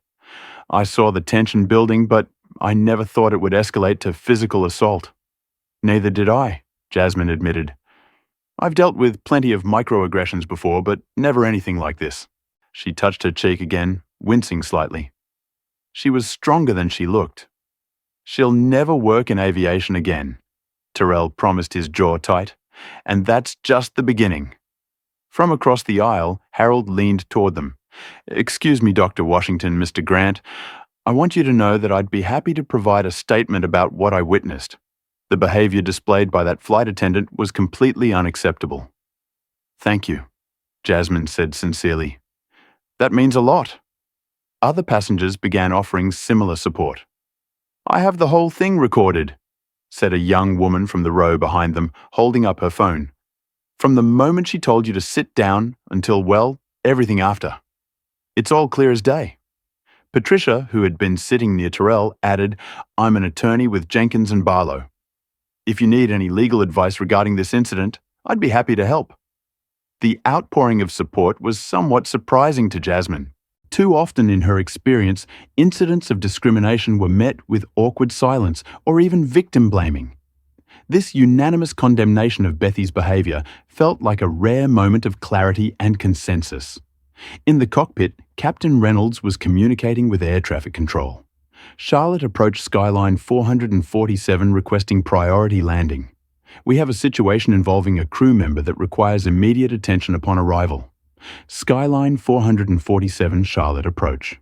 "I saw the tension building, but I never thought it would escalate to physical assault." "Neither did I," Jasmine admitted. "I've dealt with plenty of microaggressions before, but never anything like this." She touched her cheek again, wincing slightly. She was stronger than she looked. "She'll never work in aviation again," Terrell promised, his jaw tight. "And that's just the beginning." From across the aisle, Harold leaned toward them. "Excuse me, Dr. Washington, Mr. Grant. I want you to know that I'd be happy to provide a statement about what I witnessed. The behavior displayed by that flight attendant was completely unacceptable." "Thank you," Jasmine said sincerely. "That means a lot." Other passengers began offering similar support. "I have the whole thing recorded," said a young woman from the row behind them, holding up her phone. "From the moment she told you to sit down until, well, everything after. It's all clear as day." Patricia, who had been sitting near Terrell, added, "I'm an attorney with Jenkins and Barlow. If you need any legal advice regarding this incident, I'd be happy to help." The outpouring of support was somewhat surprising to Jasmine. Too often in her experience, incidents of discrimination were met with awkward silence or even victim blaming. This unanimous condemnation of Bethy's behaviour felt like a rare moment of clarity and consensus. In the cockpit, Captain Reynolds was communicating with air traffic control. Charlotte approached Skyline 447 requesting priority landing. "We have a situation involving a crew member that requires immediate attention upon arrival." Skyline 447 Charlotte approach.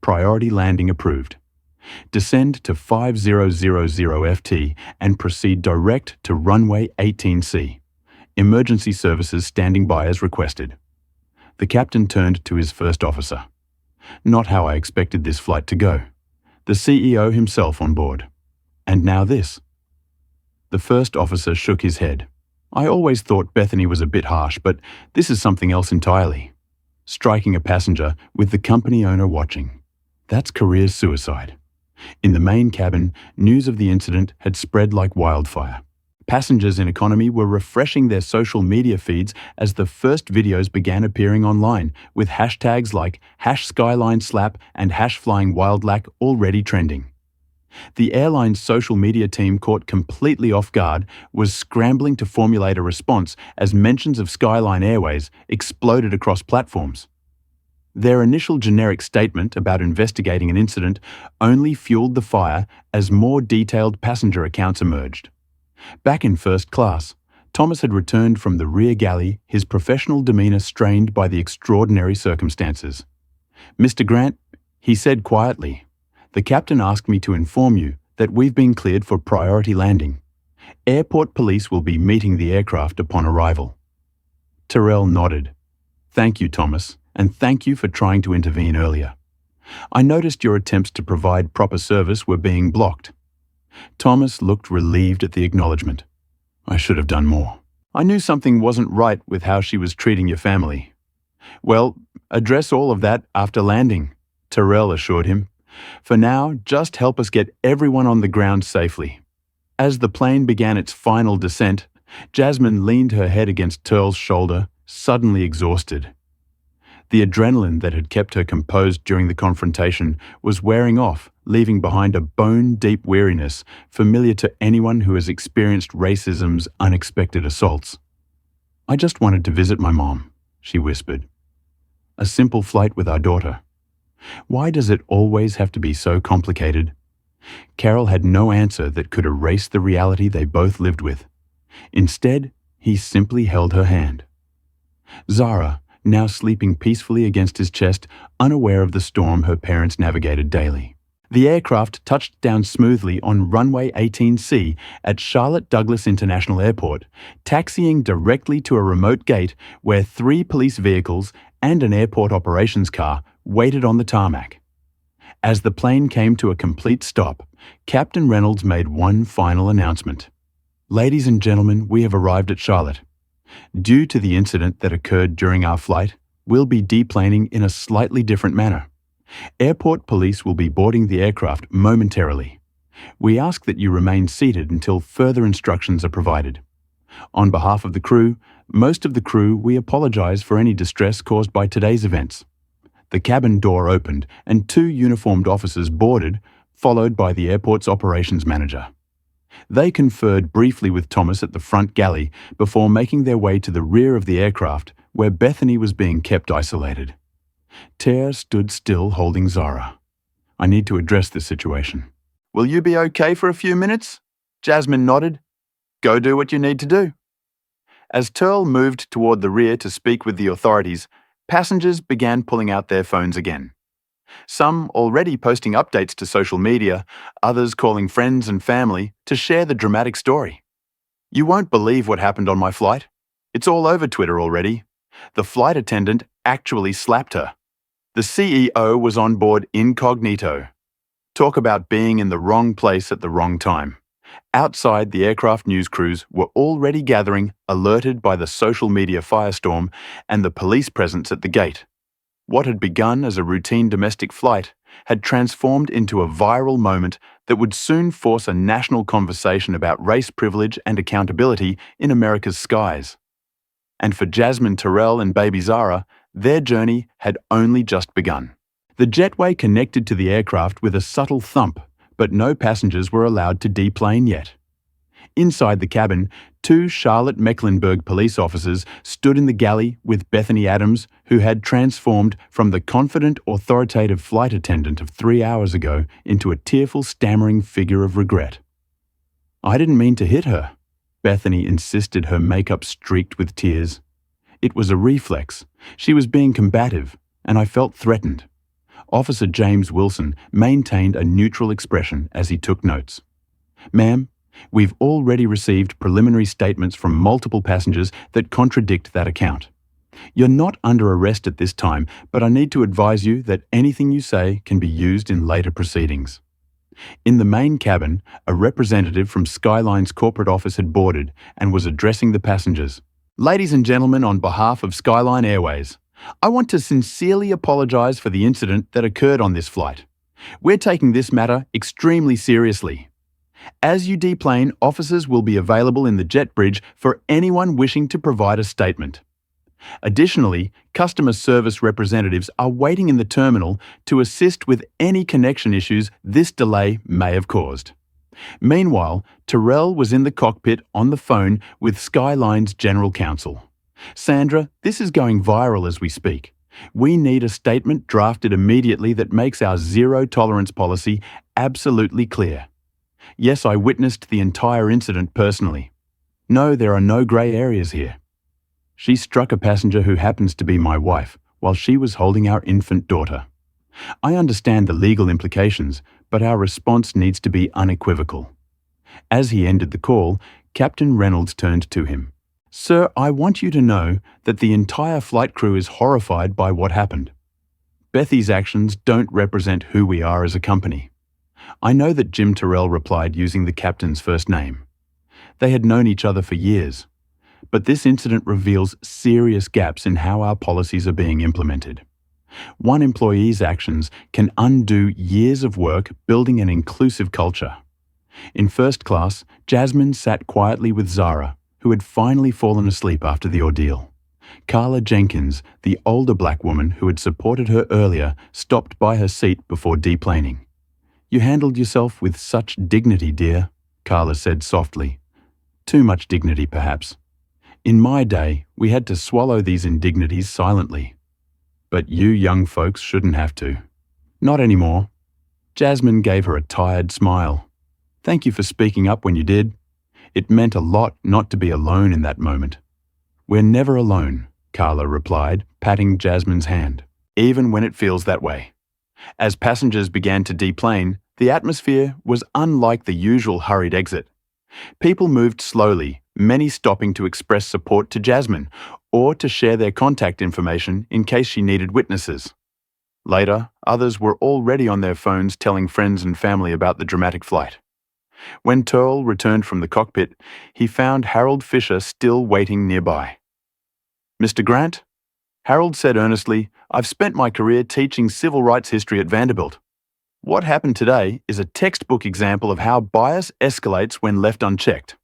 Priority landing approved. Descend to 5000 FT and proceed direct to runway 18C. Emergency services standing by as requested. The captain turned to his first officer. "Not how I expected this flight to go. The CEO himself on board. And now this." The first officer shook his head. "I always thought Bethany was a bit harsh, but this is something else entirely. Striking a passenger with the company owner watching. That's career suicide." In the main cabin, news of the incident had spread like wildfire. Passengers in economy were refreshing their social media feeds as the first videos began appearing online, with hashtags like #SkylineSlap and #FlyingWildlack already trending. The airline's social media team, caught completely off guard, was scrambling to formulate a response as mentions of Skyline Airways exploded across platforms. Their initial generic statement about investigating an incident only fueled the fire as more detailed passenger accounts emerged. Back in first class, Thomas had returned from the rear galley, his professional demeanour strained by the extraordinary circumstances. "Mr. Grant," he said quietly, "the captain asked me to inform you that we've been cleared for priority landing. Airport police will be meeting the aircraft upon arrival." Terrell nodded. "Thank you, Thomas, and thank you for trying to intervene earlier. I noticed your attempts to provide proper service were being blocked." Thomas looked relieved at the acknowledgement. "I should have done more. I knew something wasn't right with how she was treating your family." "Well, address all of that after landing," Terrell assured him. "For now, just help us get everyone on the ground safely." As the plane began its final descent, Jasmine leaned her head against Terrell's shoulder, suddenly exhausted. The adrenaline that had kept her composed during the confrontation was wearing off, leaving behind a bone-deep weariness familiar to anyone who has experienced racism's unexpected assaults. "I just wanted to visit my mom," she whispered. "A simple flight with our daughter. Why does it always have to be so complicated?" Carol had no answer that could erase the reality they both lived with. Instead, he simply held her hand. Zara, now sleeping peacefully against his chest, unaware of the storm her parents navigated daily. The aircraft touched down smoothly on runway 18C at Charlotte Douglas International Airport, taxiing directly to a remote gate where 3 police vehicles and an airport operations car waited on the tarmac. As the plane came to a complete stop, Captain Reynolds made one final announcement. "Ladies and gentlemen, we have arrived at Charlotte. Due to the incident that occurred during our flight, we'll be deplaning in a slightly different manner. Airport police will be boarding the aircraft momentarily. We ask that you remain seated until further instructions are provided. On behalf of the crew, most of the crew, we apologize for any distress caused by today's events." The cabin door opened and 2 uniformed officers boarded, followed by the airport's operations manager. They conferred briefly with Thomas at the front galley before making their way to the rear of the aircraft, where Bethany was being kept isolated. Tare stood still holding Zara. "I need to address this situation." "Will you be okay for a few minutes?" Jasmine nodded. "Go do what you need to do." As Terrell moved toward the rear to speak with the authorities, passengers began pulling out their phones again. Some already posting updates to social media, others calling friends and family to share the dramatic story. "You won't believe what happened on my flight. It's all over Twitter already. The flight attendant actually slapped her." The CEO was on board incognito. Talk about being in the wrong place at the wrong time. Outside, the aircraft news crews were already gathering, alerted by the social media firestorm and the police presence at the gate. What had begun as a routine domestic flight had transformed into a viral moment that would soon force a national conversation about race privilege and accountability in America's skies. And for Jasmine Terrell and baby Zara, their journey had only just begun. The jetway connected to the aircraft with a subtle thump, but no passengers were allowed to deplane yet. Inside the cabin, 2 Charlotte Mecklenburg police officers stood in the galley with Bethany Adams, who had transformed from the confident, authoritative flight attendant of 3 hours ago into a tearful, stammering figure of regret. "I didn't mean to hit her," Bethany insisted, her makeup streaked with tears. "It was a reflex. She was being combative, and I felt threatened." Officer James Wilson maintained a neutral expression as he took notes. "Ma'am, we've already received preliminary statements from multiple passengers that contradict that account. You're not under arrest at this time, but I need to advise you that anything you say can be used in later proceedings." In the main cabin, a representative from Skyline's corporate office had boarded and was addressing the passengers. "Ladies and gentlemen, on behalf of Skyline Airways, I want to sincerely apologize for the incident that occurred on this flight. We're taking this matter extremely seriously. As you deplane, officers will be available in the jet bridge for anyone wishing to provide a statement. Additionally, customer service representatives are waiting in the terminal to assist with any connection issues this delay may have caused." Meanwhile, Terrell was in the cockpit on the phone with Skyline's general counsel. "Sandra, this is going viral as we speak. We need a statement drafted immediately that makes our zero-tolerance policy absolutely clear. Yes, I witnessed the entire incident personally. No, there are no grey areas here. She struck a passenger who happens to be my wife while she was holding our infant daughter. I understand the legal implications, but our response needs to be unequivocal." As he ended the call, Captain Reynolds turned to him. "Sir, I want you to know that the entire flight crew is horrified by what happened. Bethy's actions don't represent who we are as a company." I know that Jim Terrell replied using the captain's first name. They had known each other for years. But this incident reveals serious gaps in how our policies are being implemented. One employee's actions can undo years of work building an inclusive culture. In first class, Jasmine sat quietly with Zara, who had finally fallen asleep after the ordeal. Carla Jenkins, the older black woman who had supported her earlier, stopped by her seat before deplaning. "You handled yourself with such dignity, dear," Carla said softly. "Too much dignity, perhaps. In my day, we had to swallow these indignities silently. But you young folks shouldn't have to. Not anymore." Jasmine gave her a tired smile. "Thank you for speaking up when you did. It meant a lot not to be alone in that moment." "We're never alone," Carla replied, patting Jasmine's hand, "even when it feels that way." As passengers began to deplane, the atmosphere was unlike the usual hurried exit. People moved slowly, many stopping to express support to Jasmine or to share their contact information in case she needed witnesses. Later, others were already on their phones telling friends and family about the dramatic flight. When Terrell returned from the cockpit, he found Harold Fisher still waiting nearby. "Mr. Grant?" Harold said earnestly, "I've spent my career teaching civil rights history at Vanderbilt. What happened today is a textbook example of how bias escalates when left unchecked.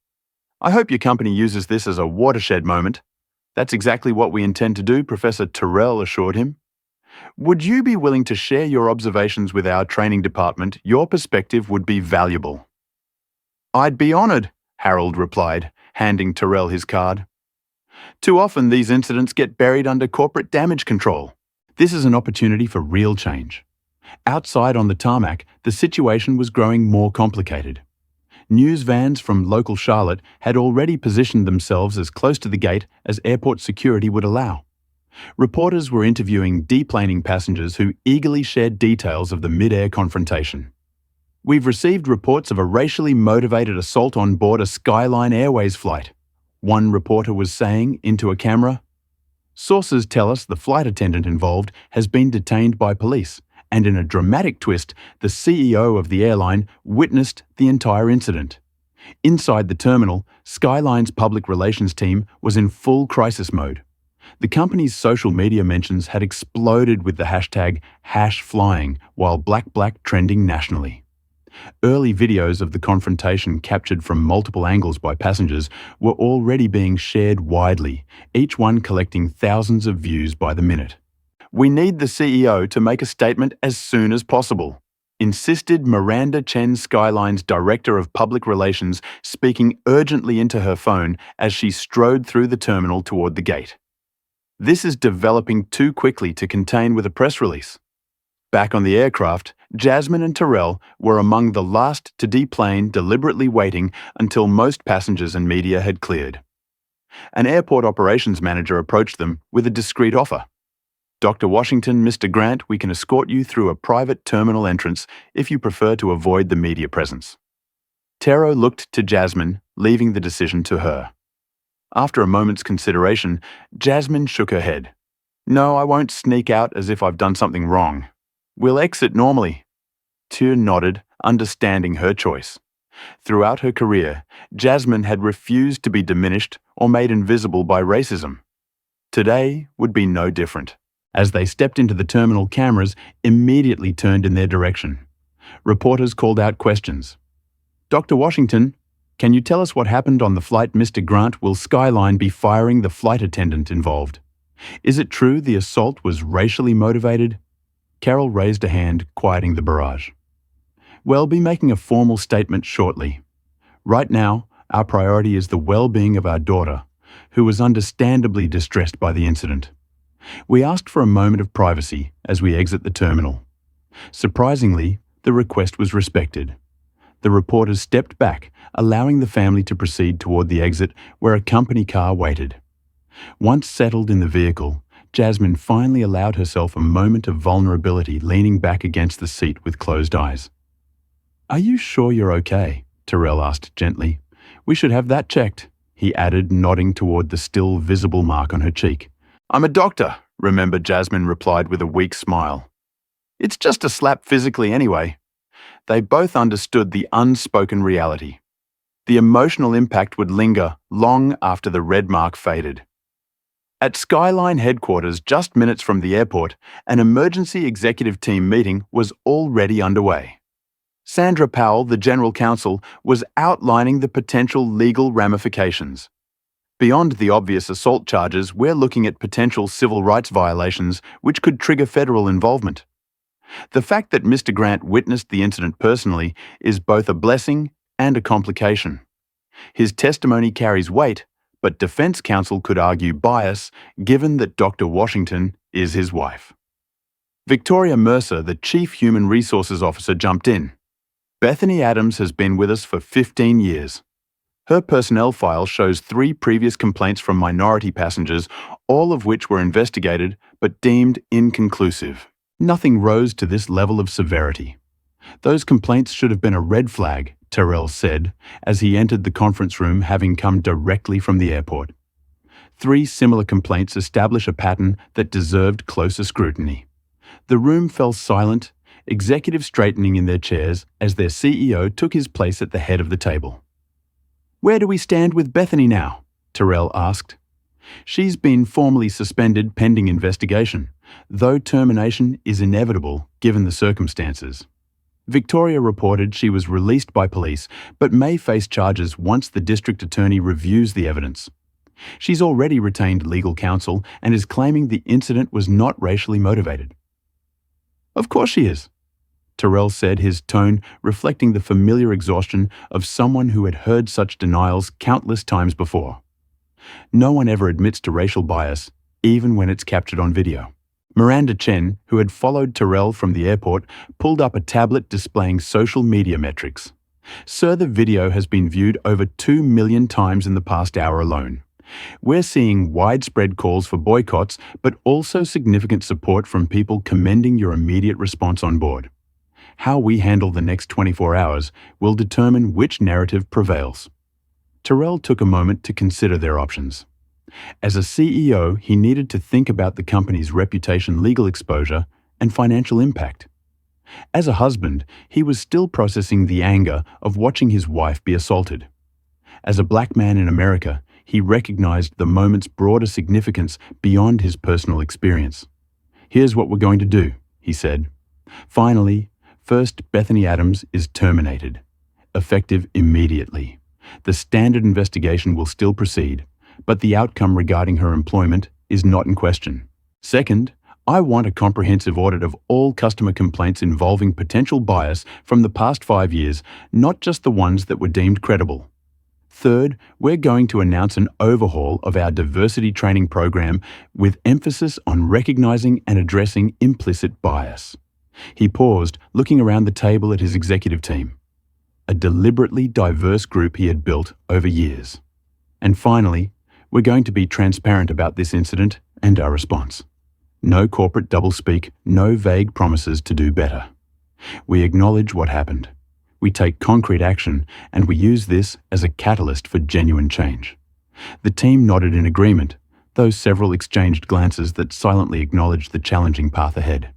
I hope your company uses this as a watershed moment." "That's exactly what we intend to do," Professor Terrell assured him. "Would you be willing to share your observations with our training department? Your perspective would be valuable." "I'd be honored," Harold replied, handing Terrell his card. "Too often these incidents get buried under corporate damage control. This is an opportunity for real change." Outside on the tarmac, the situation was growing more complicated. News vans from local Charlotte had already positioned themselves as close to the gate as airport security would allow. Reporters were interviewing deplaning passengers who eagerly shared details of the mid-air confrontation. "We've received reports of a racially motivated assault on board a Skyline Airways flight," one reporter was saying into a camera. Sources tell us the flight attendant involved has been detained by police, and in a dramatic twist, the CEO of the airline witnessed the entire incident. Inside the terminal, Skyline's public relations team was in full crisis mode. The company's social media mentions had exploded with the hashtag #flying, while black trending nationally. Early videos of the confrontation captured from multiple angles by passengers were already being shared widely, each one collecting thousands of views by the minute. "We need the CEO to make a statement as soon as possible," insisted Miranda Chen, Skyline's Director of Public Relations, speaking urgently into her phone as she strode through the terminal toward the gate. "This is developing too quickly to contain with a press release." Back on the aircraft, Jasmine and Terrell were among the last to deplane, deliberately waiting until most passengers and media had cleared. An airport operations manager approached them with a discreet offer. "Dr. Washington, Mr. Grant, we can escort you through a private terminal entrance if you prefer to avoid the media presence." Tero looked to Jasmine, leaving the decision to her. After a moment's consideration, Jasmine shook her head. "No, I won't sneak out as if I've done something wrong. We'll exit normally." Tyr nodded, understanding her choice. Throughout her career, Jasmine had refused to be diminished or made invisible by racism. Today would be no different. As they stepped into the terminal, cameras immediately turned in their direction. Reporters called out questions. "Dr. Washington, can you tell us what happened on the flight Mr. Grant? Will Skyline be firing the flight attendant involved? Is it true the assault was racially motivated?" Carol raised a hand, quieting the barrage. "We'll be making a formal statement shortly. Right now, our priority is the well-being of our daughter, who was understandably distressed by the incident. We asked for a moment of privacy as we exit the terminal. Surprisingly, the request was respected. The reporters stepped back, allowing the family to proceed toward the exit where a company car waited. Once settled in the vehicle, Jasmine finally allowed herself a moment of vulnerability, leaning back against the seat with closed eyes. "Are you sure you're okay?" Terrell asked gently. "We should have that checked," he added, nodding toward the still visible mark on her cheek. "I'm a doctor," remember, Jasmine replied with a weak smile. "It's just a slap physically anyway." They both understood the unspoken reality. The emotional impact would linger long after the red mark faded. At Skyline headquarters, just minutes from the airport, an emergency executive team meeting was already underway. Sandra Powell, the general counsel, was outlining the potential legal ramifications. Beyond the obvious assault charges, we're looking at potential civil rights violations which could trigger federal involvement. The fact that Mr. Grant witnessed the incident personally is both a blessing and a complication. His testimony carries weight, but defense counsel could argue bias given that Dr. Washington is his wife. Victoria Mercer, the Chief Human Resources Officer, jumped in. "Bethany Adams has been with us for 15 years. Her personnel file shows 3 previous complaints from minority passengers, all of which were investigated but deemed inconclusive. Nothing rose to this level of severity. Those complaints should have been a red flag," Terrell said, as he entered the conference room, having come directly from the airport. 3 similar complaints establish a pattern that deserved closer scrutiny. The room fell silent, executives straightening in their chairs as their CEO took his place at the head of the table. "Where do we stand with Bethany now?" Terrell asked. "She's been formally suspended pending investigation, though termination is inevitable given the circumstances. Victoria reported she was released by police but may face charges once the district attorney reviews the evidence. She's already retained legal counsel and is claiming the incident was not racially motivated." "Of course she is," Terrell said, his tone reflecting the familiar exhaustion of someone who had heard such denials countless times before. No one ever admits to racial bias, even when it's captured on video. Miranda Chen, who had followed Terrell from the airport, pulled up a tablet displaying social media metrics. "Sir, the video has been viewed over 2 million times in the past hour alone. We're seeing widespread calls for boycotts, but also significant support from people commending your immediate response on board. How we handle the next 24 hours will determine which narrative prevails." Terrell took a moment to consider their options. As a CEO, he needed to think about the company's reputation, legal exposure, and financial impact. As a husband, he was still processing the anger of watching his wife be assaulted. As a black man in America, he recognized the moment's broader significance beyond his personal experience. "Here's what we're going to do," he said. Finally, first Bethany Adams is terminated, effective immediately. The standard investigation will still proceed, but the outcome regarding her employment is not in question. Second, I want a comprehensive audit of all customer complaints involving potential bias from the past 5 years, not just the ones that were deemed credible. Third, we're going to announce an overhaul of our diversity training program with emphasis on recognizing and addressing implicit bias. He paused, looking around the table at his executive team, a deliberately diverse group he had built over years. And finally, we're going to be transparent about this incident and our response. No corporate doublespeak, no vague promises to do better. We acknowledge what happened. We take concrete action, and we use this as a catalyst for genuine change. The team nodded in agreement, though several exchanged glances that silently acknowledged the challenging path ahead.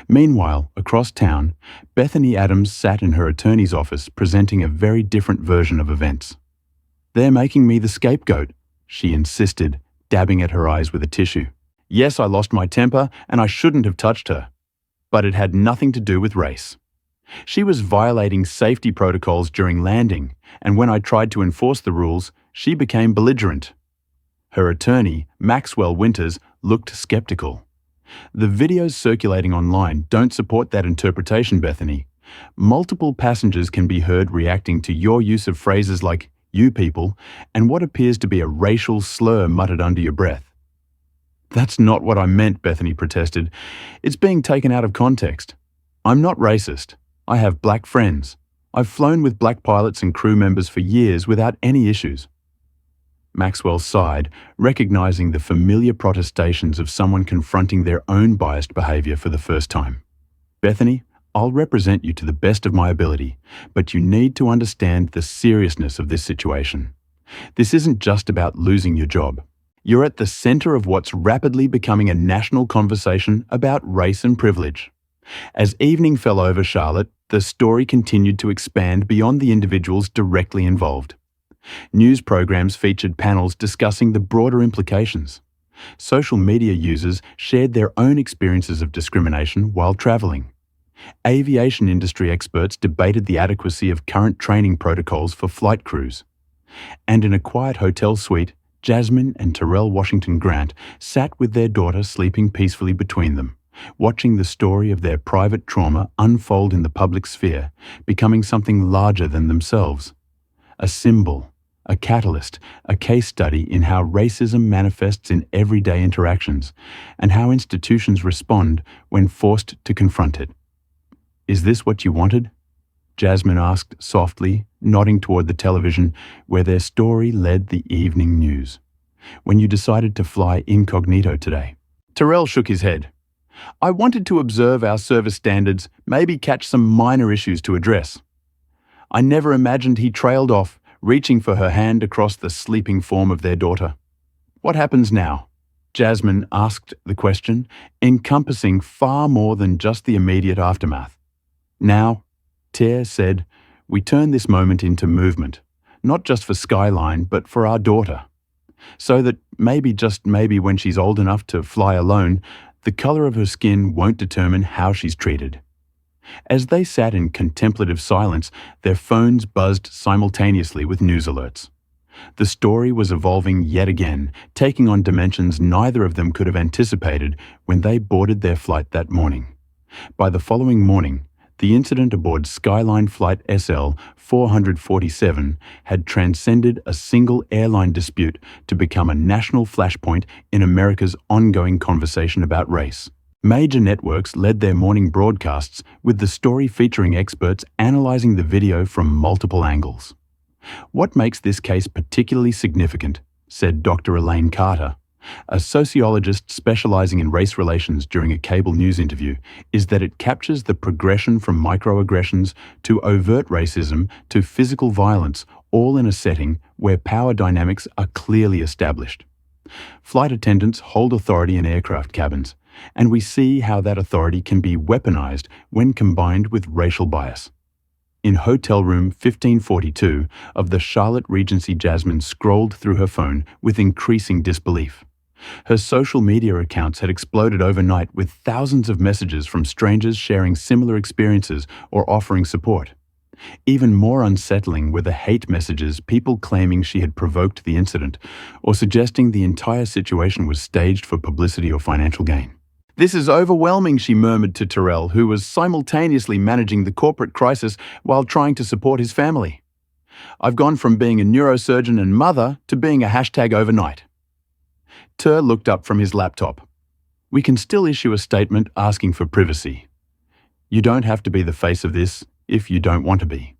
Meanwhile, across town, Bethany Adams sat in her attorney's office presenting a very different version of events. "They're making me the scapegoat," she insisted, dabbing at her eyes with a tissue. "Yes, I lost my temper and I shouldn't have touched her. But it had nothing to do with race. She was violating safety protocols during landing, and when I tried to enforce the rules, she became belligerent." Her attorney, Maxwell Winters, looked skeptical. "The videos circulating online don't support that interpretation, Bethany. Multiple passengers can be heard reacting to your use of phrases like "you people" and what appears to be a racial slur muttered under your breath." "That's not what I meant," Bethany protested. "It's being taken out of context. I'm not racist. I have black friends. I've flown with black pilots and crew members for years without any issues." Maxwell sighed, recognizing the familiar protestations of someone confronting their own biased behavior for the first time. "Bethany, I'll represent you to the best of my ability, but you need to understand the seriousness of this situation. This isn't just about losing your job. You're at the center of what's rapidly becoming a national conversation about race and privilege." As evening fell over Charlotte, the story continued to expand beyond the individuals directly involved. News programs featured panels discussing the broader implications. Social media users shared their own experiences of discrimination while traveling. Aviation industry experts debated the adequacy of current training protocols for flight crews. And in a quiet hotel suite, Jasmine and Terrell Washington Grant sat with their daughter sleeping peacefully between them, watching the story of their private trauma unfold in the public sphere, becoming something larger than themselves. A symbol, a catalyst, a case study in how racism manifests in everyday interactions, and how institutions respond when forced to confront it. "Is this what you wanted?" Jasmine asked softly, nodding toward the television where their story led the evening news. "When you decided to fly incognito today?" Terrell shook his head. "I wanted to observe our service standards, maybe catch some minor issues to address." I never imagined he trailed off, reaching for her hand across the sleeping form of their daughter. "What happens now?" Jasmine asked the question, encompassing far more than just the immediate aftermath. "Now," Ter said, "we turn this moment into movement, not just for Skyline, but for our daughter. So that maybe, just maybe when she's old enough to fly alone, the color of her skin won't determine how she's treated." As they sat in contemplative silence, their phones buzzed simultaneously with news alerts. The story was evolving yet again, taking on dimensions neither of them could have anticipated when they boarded their flight that morning. By the following morning, the incident aboard Skyline Flight SL 447 had transcended a single airline dispute to become a national flashpoint in America's ongoing conversation about race. Major networks led their morning broadcasts with the story featuring experts analyzing the video from multiple angles. "What makes this case particularly significant," said Dr. Elaine Carter, a sociologist specializing in race relations during a cable news interview, "is that it captures the progression from microaggressions to overt racism to physical violence, all in a setting where power dynamics are clearly established. Flight attendants hold authority in aircraft cabins, and we see how that authority can be weaponized when combined with racial bias. In hotel room 1542 of the Charlotte Regency, Jasmine scrolled through her phone with increasing disbelief. Her social media accounts had exploded overnight with thousands of messages from strangers sharing similar experiences or offering support. Even more unsettling were the hate messages, people claiming she had provoked the incident or suggesting the entire situation was staged for publicity or financial gain. "This is overwhelming," she murmured to Terrell, who was simultaneously managing the corporate crisis while trying to support his family. "I've gone from being a neurosurgeon and mother to being a hashtag overnight." Ter looked up from his laptop. "We can still issue a statement asking for privacy. You don't have to be the face of this if you don't want to be."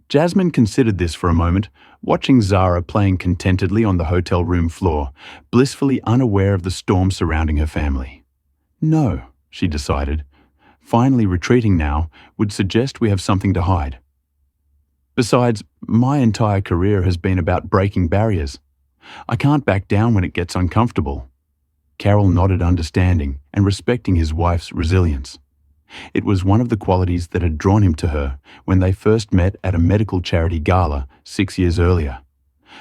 Jasmine considered this for a moment, watching Zara playing contentedly on the hotel room floor, blissfully unaware of the storm surrounding her family. "No," she decided. "Finally retreating now would suggest we have something to hide. Besides, my entire career has been about breaking barriers. I can't back down when it gets uncomfortable." Carol nodded, understanding and respecting his wife's resilience. It was one of the qualities that had drawn him to her when they first met at a medical charity gala 6 years earlier.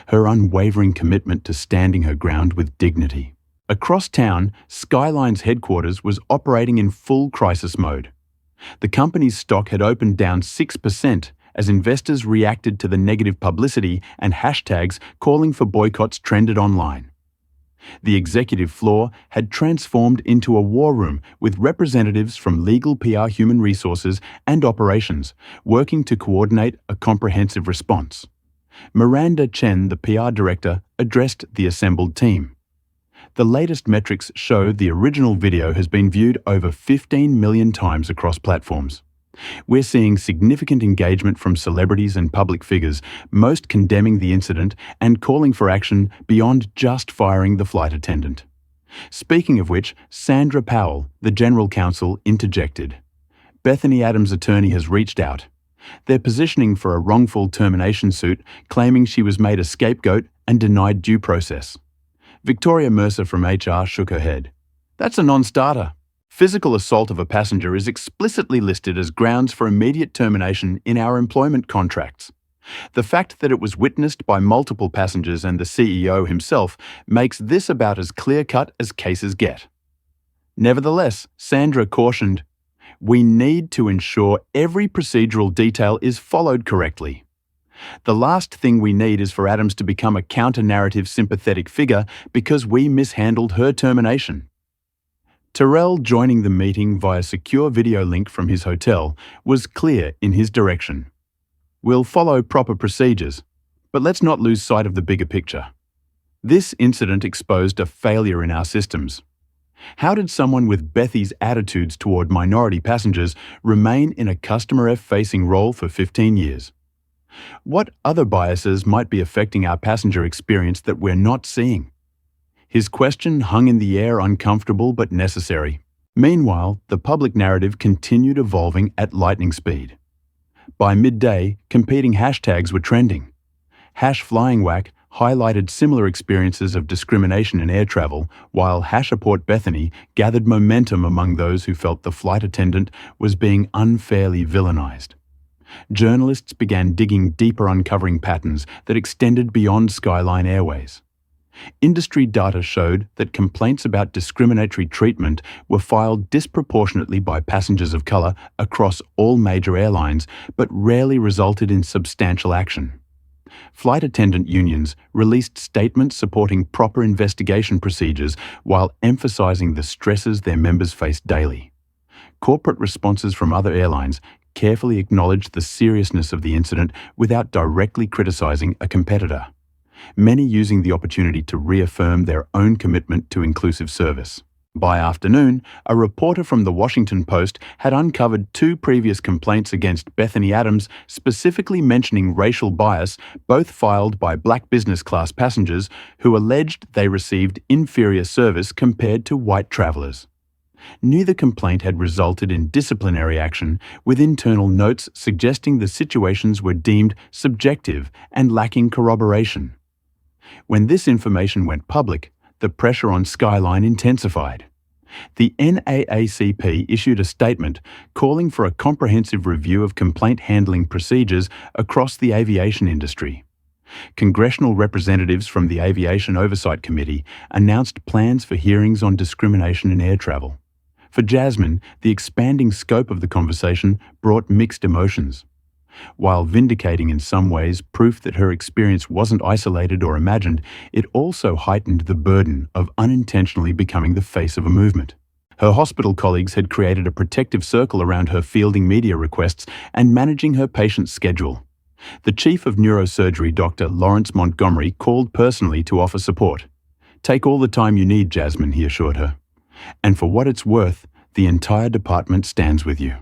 Her unwavering commitment to standing her ground with dignity. Across town, Skyline's headquarters was operating in full crisis mode. The company's stock had opened down 6% as investors reacted to the negative publicity and hashtags calling for boycotts trended online. The executive floor had transformed into a war room with representatives from legal, PR, human resources, and operations working to coordinate a comprehensive response. Miranda Chen, the PR director, addressed the assembled team. The latest metrics show the original video has been viewed over 15 million times across platforms. We're seeing significant engagement from celebrities and public figures, most condemning the incident and calling for action beyond just firing the flight attendant. Speaking of which, Sandra Powell, the general counsel, interjected. Bethany Adams' attorney has reached out. They're positioning for a wrongful termination suit, claiming she was made a scapegoat and denied due process. Victoria Mercer from HR shook her head. "That's a non-starter. Physical assault of a passenger is explicitly listed as grounds for immediate termination in our employment contracts. The fact that it was witnessed by multiple passengers and the CEO himself makes this about as clear-cut as cases get." Nevertheless, Sandra cautioned, "We need to ensure every procedural detail is followed correctly. The last thing we need is for Adams to become a counter-narrative sympathetic figure because we mishandled her termination." Terrell, joining the meeting via secure video link from his hotel, was clear in his direction. "We'll follow proper procedures, but let's not lose sight of the bigger picture. This incident exposed a failure in our systems. How did someone with Bethy's attitudes toward minority passengers remain in a customer F-facing role for 15 years? What other biases might be affecting our passenger experience that we're not seeing?" His question hung in the air, uncomfortable but necessary. Meanwhile, the public narrative continued evolving at lightning speed. By midday, competing hashtags were trending. #FlyingWhack highlighted similar experiences of discrimination in air travel, while #AbortBethany gathered momentum among those who felt the flight attendant was being unfairly villainized. Journalists began digging deeper, uncovering patterns that extended beyond Skyline Airways. Industry data showed that complaints about discriminatory treatment were filed disproportionately by passengers of color across all major airlines, but rarely resulted in substantial action. Flight attendant unions released statements supporting proper investigation procedures while emphasizing the stresses their members faced daily. Corporate responses from other airlines carefully acknowledged the seriousness of the incident without directly criticizing a competitor, many using the opportunity to reaffirm their own commitment to inclusive service. By afternoon, a reporter from the Washington Post had uncovered 2 previous complaints against Bethany Adams, specifically mentioning racial bias, both filed by black business class passengers who alleged they received inferior service compared to white travelers. Neither complaint had resulted in disciplinary action, with internal notes suggesting the situations were deemed subjective and lacking corroboration. When this information went public, the pressure on Skyline intensified. The NAACP issued a statement calling for a comprehensive review of complaint handling procedures across the aviation industry. Congressional representatives from the Aviation Oversight Committee announced plans for hearings on discrimination in air travel. For Jasmine, the expanding scope of the conversation brought mixed emotions. While vindicating in some ways proof that her experience wasn't isolated or imagined, it also heightened the burden of unintentionally becoming the face of a movement. Her hospital colleagues had created a protective circle around her fielding media requests and managing her patient's schedule. The chief of neurosurgery, Dr. Lawrence Montgomery, called personally to offer support. "Take all the time you need, Jasmine," he assured her. "And for what it's worth, the entire department stands with you."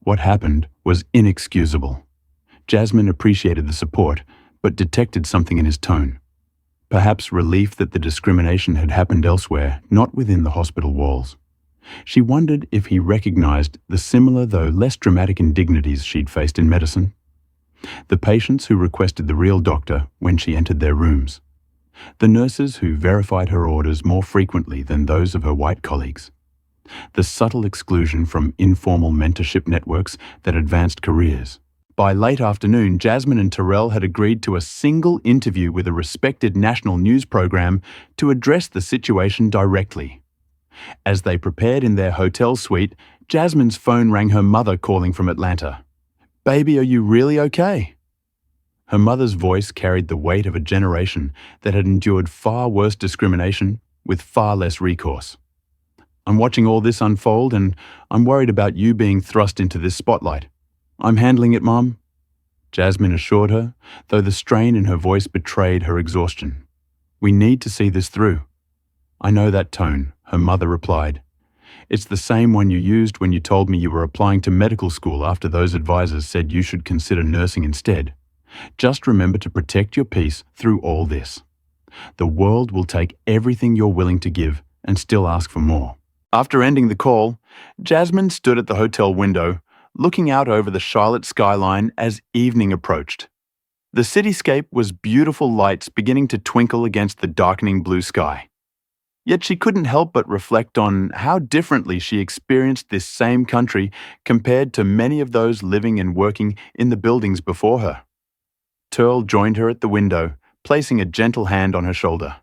What happened was inexcusable. Jasmine appreciated the support, but detected something in his tone. Perhaps relief that the discrimination had happened elsewhere, not within the hospital walls. She wondered if he recognized the similar though less dramatic indignities she'd faced in medicine. The patients who requested the real doctor when she entered their rooms. The nurses who verified her orders more frequently than those of her white colleagues. The subtle exclusion from informal mentorship networks that advanced careers. By late afternoon, Jasmine and Terrell had agreed to a single interview with a respected national news program to address the situation directly. As they prepared in their hotel suite, Jasmine's phone rang, her mother calling from Atlanta. "Baby, are you really okay?" Her mother's voice carried the weight of a generation that had endured far worse discrimination with far less recourse. "I'm watching all this unfold and I'm worried about you being thrust into this spotlight. I'm handling it, Mom," Jasmine assured her, though the strain in her voice betrayed her exhaustion. "We need to see this through." "I know that tone," her mother replied. "It's the same one you used when you told me you were applying to medical school after those advisors said you should consider nursing instead. Just remember to protect your peace through all this. The world will take everything you're willing to give and still ask for more." After ending the call, Jasmine stood at the hotel window, looking out over the Charlotte skyline as evening approached. The cityscape was beautiful lights beginning to twinkle against the darkening blue sky. Yet she couldn't help but reflect on how differently she experienced this same country compared to many of those living and working in the buildings before her. Turl joined her at the window, placing a gentle hand on her shoulder.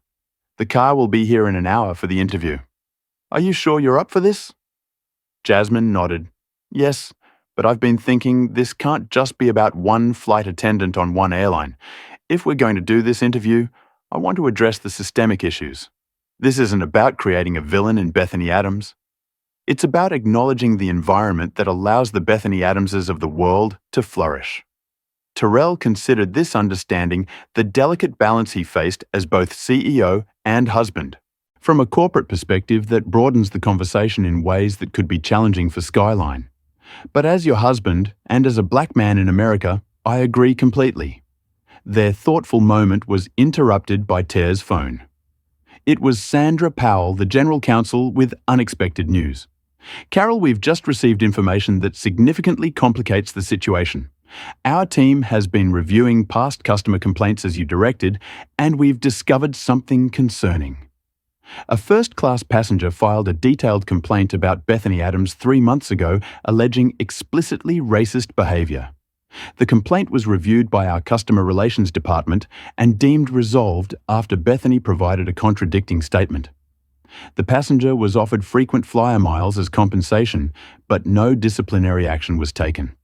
"The car will be here in an hour for the interview. Are you sure you're up for this?" Jasmine nodded. "Yes, but I've been thinking this can't just be about one flight attendant on one airline. If we're going to do this interview, I want to address the systemic issues. This isn't about creating a villain in Bethany Adams. It's about acknowledging the environment that allows the Bethany Adamses of the world to flourish." Terrell considered this understanding the delicate balance he faced as both CEO and husband. From a corporate perspective, that broadens the conversation in ways that could be challenging for Skyline. But as your husband, and as a black man in America, I agree completely. Their thoughtful moment was interrupted by Ter's phone. It was Sandra Powell, the General Counsel, with unexpected news. "Carol, we've just received information that significantly complicates the situation. Our team has been reviewing past customer complaints as you directed, and we've discovered something concerning. A first-class passenger filed a detailed complaint about Bethany Adams 3 months ago, alleging explicitly racist behavior. The complaint was reviewed by our customer relations department and deemed resolved after Bethany provided a contradicting statement. The passenger was offered frequent flyer miles as compensation, but no disciplinary action was taken."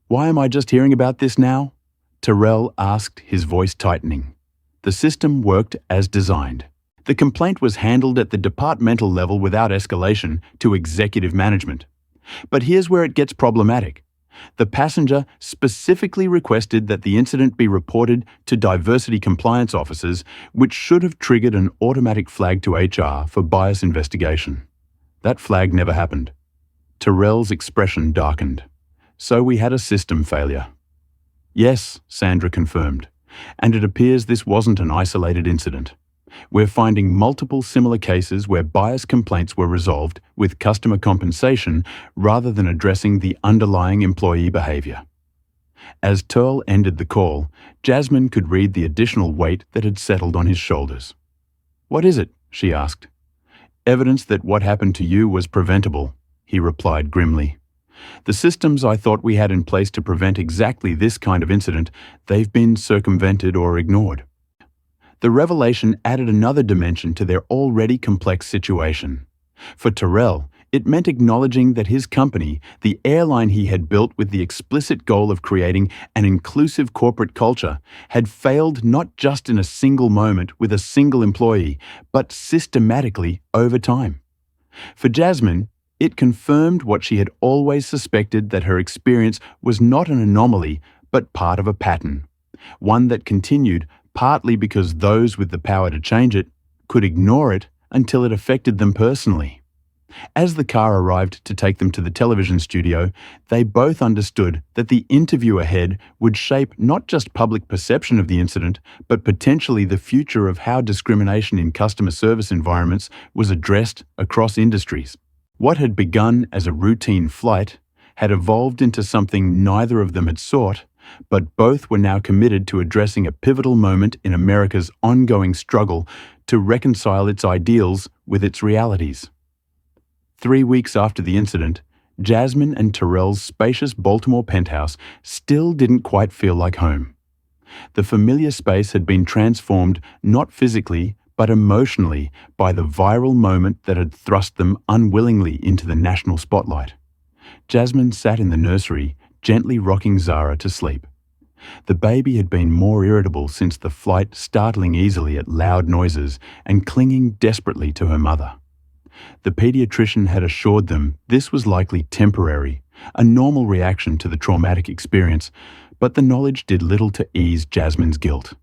"Why am I just hearing about this now?" Terrell asked, his voice tightening. The system worked as designed. The complaint was handled at the departmental level without escalation to executive management. But here's where it gets problematic. The passenger specifically requested that the incident be reported to diversity compliance officers, which should have triggered an automatic flag to HR for bias investigation. That flag never happened. Terrell's expression darkened. "So we had a system failure." "Yes," Sandra confirmed, "and it appears this wasn't an isolated incident. We're finding multiple similar cases where bias complaints were resolved with customer compensation rather than addressing the underlying employee behavior." As Turl ended the call, Jasmine could read the additional weight that had settled on his shoulders. "What is it?" she asked. "Evidence that what happened to you was preventable," he replied grimly. "The systems I thought we had in place to prevent exactly this kind of incident, they've been circumvented or ignored." The revelation added another dimension to their already complex situation. For Terrell, it meant acknowledging that his company, the airline he had built with the explicit goal of creating an inclusive corporate culture, had failed not just in a single moment with a single employee, but systematically over time. For Jasmine, it confirmed what she had always suspected, that her experience was not an anomaly, but part of a pattern, one that continued partly because those with the power to change it could ignore it until it affected them personally. As the car arrived to take them to the television studio, they both understood that the interview ahead would shape not just public perception of the incident, but potentially the future of how discrimination in customer service environments was addressed across industries. What had begun as a routine flight had evolved into something neither of them had sought, but both were now committed to addressing a pivotal moment in America's ongoing struggle to reconcile its ideals with its realities. 3 weeks after the incident, Jasmine and Terrell's spacious Baltimore penthouse still didn't quite feel like home. The familiar space had been transformed not physically, but emotionally by the viral moment that had thrust them unwillingly into the national spotlight. Jasmine sat in the nursery, gently rocking Zara to sleep. The baby had been more irritable since the flight, startling easily at loud noises and clinging desperately to her mother. The pediatrician had assured them this was likely temporary, a normal reaction to the traumatic experience, but the knowledge did little to ease Jasmine's guilt.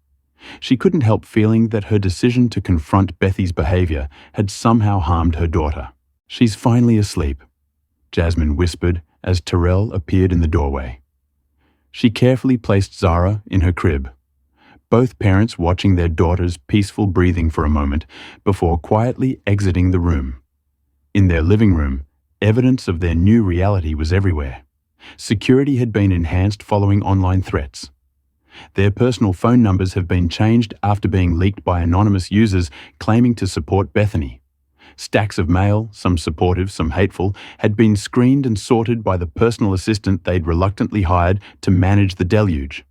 She couldn't help feeling that her decision to confront Bethy's behavior had somehow harmed her daughter. "She's finally asleep," Jasmine whispered as Terrell appeared in the doorway. She carefully placed Zara in her crib, both parents watching their daughter's peaceful breathing for a moment before quietly exiting the room. In their living room, evidence of their new reality was everywhere. Security had been enhanced following online threats. Their personal phone numbers have been changed after being leaked by anonymous users claiming to support Bethany. Stacks of mail, some supportive, some hateful, had been screened and sorted by the personal assistant they'd reluctantly hired to manage the deluge.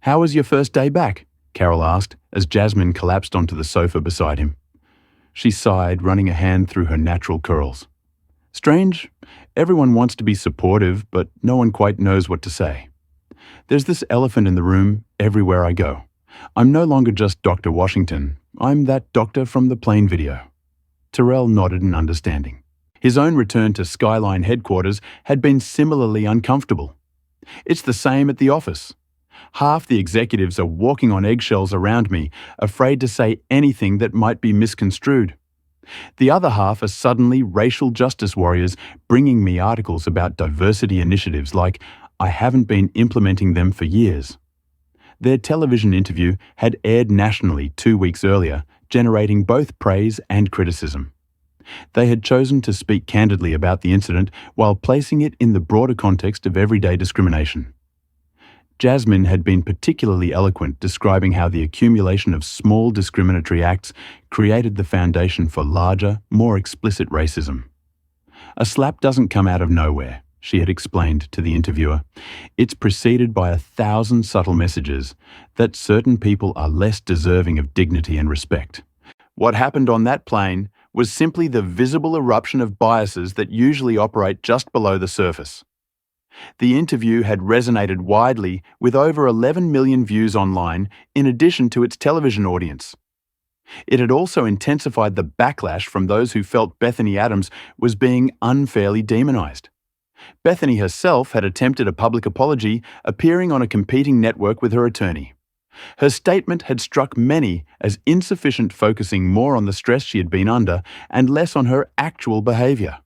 "How was your first day back?" Carol asked as Jasmine collapsed onto the sofa beside him. She sighed, running a hand through her natural curls. "Strange. Everyone wants to be supportive, but no one quite knows what to say. There's this elephant in the room everywhere I go. I'm no longer just Dr. Washington. I'm that doctor from the plane video." Terrell nodded in understanding. His own return to Skyline headquarters had been similarly uncomfortable. "It's the same at the office. Half the executives are walking on eggshells around me, afraid to say anything that might be misconstrued. The other half are suddenly racial justice warriors bringing me articles about diversity initiatives like I haven't been implementing them for years." Their television interview had aired nationally 2 weeks earlier, generating both praise and criticism. They had chosen to speak candidly about the incident while placing it in the broader context of everyday discrimination. Jasmine had been particularly eloquent describing how the accumulation of small discriminatory acts created the foundation for larger, more explicit racism. "A slap doesn't come out of nowhere," she had explained to the interviewer. "It's preceded by 1,000 subtle messages that certain people are less deserving of dignity and respect. What happened on that plane was simply the visible eruption of biases that usually operate just below the surface." The interview had resonated widely with over 11 million views online in addition to its television audience. It had also intensified the backlash from those who felt Bethany Adams was being unfairly demonized. Bethany herself had attempted a public apology, appearing on a competing network with her attorney. Her statement had struck many as insufficient, focusing more on the stress she had been under and less on her actual behavior.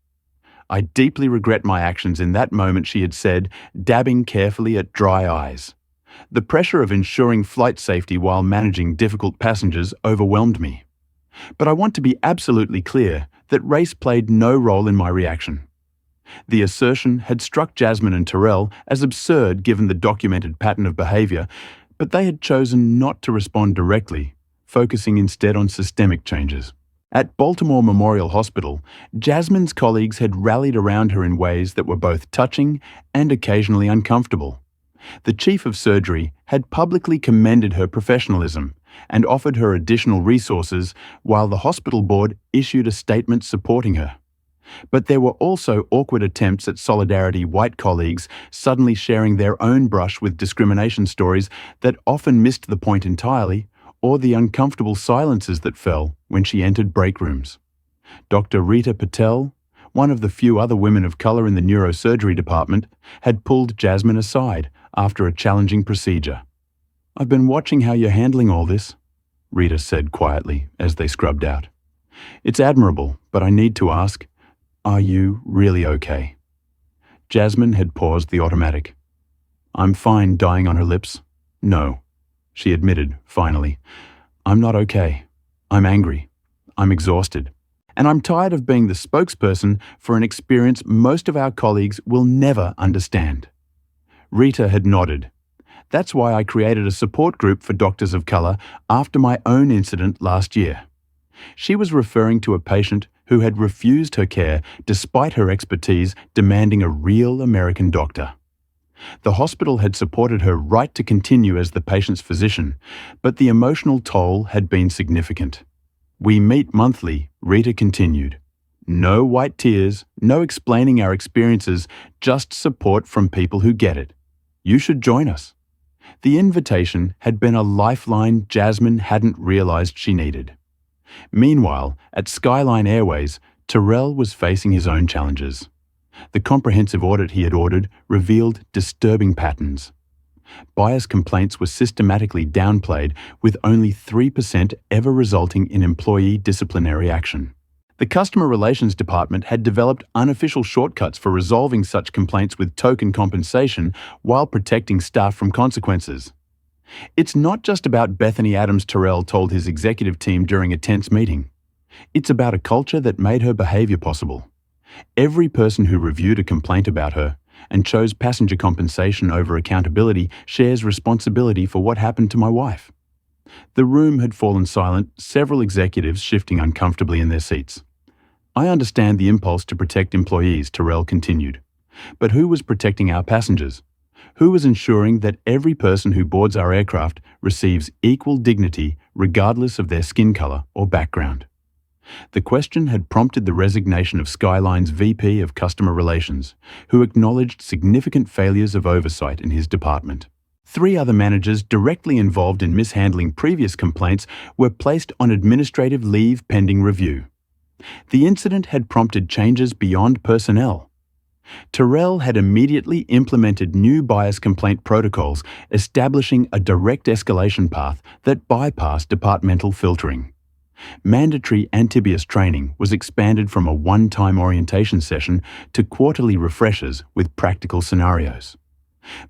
"I deeply regret my actions in that moment," she had said, dabbing carefully at dry eyes. "The pressure of ensuring flight safety while managing difficult passengers overwhelmed me. But I want to be absolutely clear that race played no role in my reaction." The assertion had struck Jasmine and Terrell as absurd given the documented pattern of behavior, but they had chosen not to respond directly, focusing instead on systemic changes. At Baltimore Memorial Hospital, Jasmine's colleagues had rallied around her in ways that were both touching and occasionally uncomfortable. The chief of surgery had publicly commended her professionalism and offered her additional resources, while the hospital board issued a statement supporting her. But there were also awkward attempts at solidarity, white colleagues suddenly sharing their own brush with discrimination stories that often missed the point entirely, or the uncomfortable silences that fell when she entered break rooms. Dr. Rita Patel, one of the few other women of color in the neurosurgery department, had pulled Jasmine aside after a challenging procedure. "I've been watching how you're handling all this," Rita said quietly as they scrubbed out. "It's admirable, but I need to ask, are you really okay?" Jasmine had paused the automatic. "I'm fine," dying on her lips. "No," she admitted, finally. "I'm not okay. I'm angry. I'm exhausted. And I'm tired of being the spokesperson for an experience most of our colleagues will never understand." Rita had nodded. "That's why I created a support group for doctors of color after my own incident last year." She was referring to a patient who had refused her care despite her expertise demanding a real American doctor. The hospital had supported her right to continue as the patient's physician, but the emotional toll had been significant. "We meet monthly," Rita continued. "No white tears, no explaining our experiences, just support from people who get it. You should join us." The invitation had been a lifeline Jasmine hadn't realized she needed. Meanwhile, at Skyline Airways, Terrell was facing his own challenges. The comprehensive audit he had ordered revealed disturbing patterns. Bias complaints were systematically downplayed, with only 3% ever resulting in employee disciplinary action. The Customer Relations Department had developed unofficial shortcuts for resolving such complaints with token compensation while protecting staff from consequences. "It's not just about Bethany Adams," Terrell told his executive team during a tense meeting. "It's about a culture that made her behavior possible. Every person who reviewed a complaint about her and chose passenger compensation over accountability shares responsibility for what happened to my wife." The room had fallen silent, several executives shifting uncomfortably in their seats. "I understand the impulse to protect employees," Terrell continued. "But who was protecting our passengers? Who was ensuring that every person who boards our aircraft receives equal dignity regardless of their skin color or background?" The question had prompted the resignation of Skyline's VP of Customer Relations, who acknowledged significant failures of oversight in his department. 3 other managers directly involved in mishandling previous complaints were placed on administrative leave pending review. The incident had prompted changes beyond personnel. Terrell had immediately implemented new bias complaint protocols, establishing a direct escalation path that bypassed departmental filtering. Mandatory Antibius training was expanded from a one-time orientation session to quarterly refreshers with practical scenarios.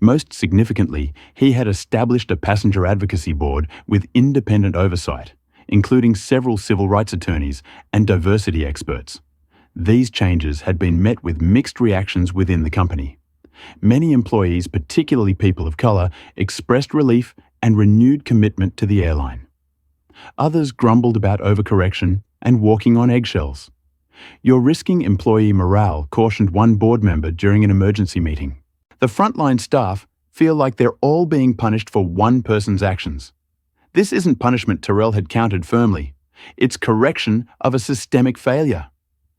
Most significantly, he had established a passenger advocacy board with independent oversight, including several civil rights attorneys and diversity experts. These changes had been met with mixed reactions within the company. Many employees, particularly people of color, expressed relief and renewed commitment to the airline. Others grumbled about overcorrection and walking on eggshells. "You're risking employee morale," cautioned one board member during an emergency meeting. "The frontline staff feel like they're all being punished for one person's actions." This isn't punishment, Terrell had countered firmly. It's correction of a systemic failure.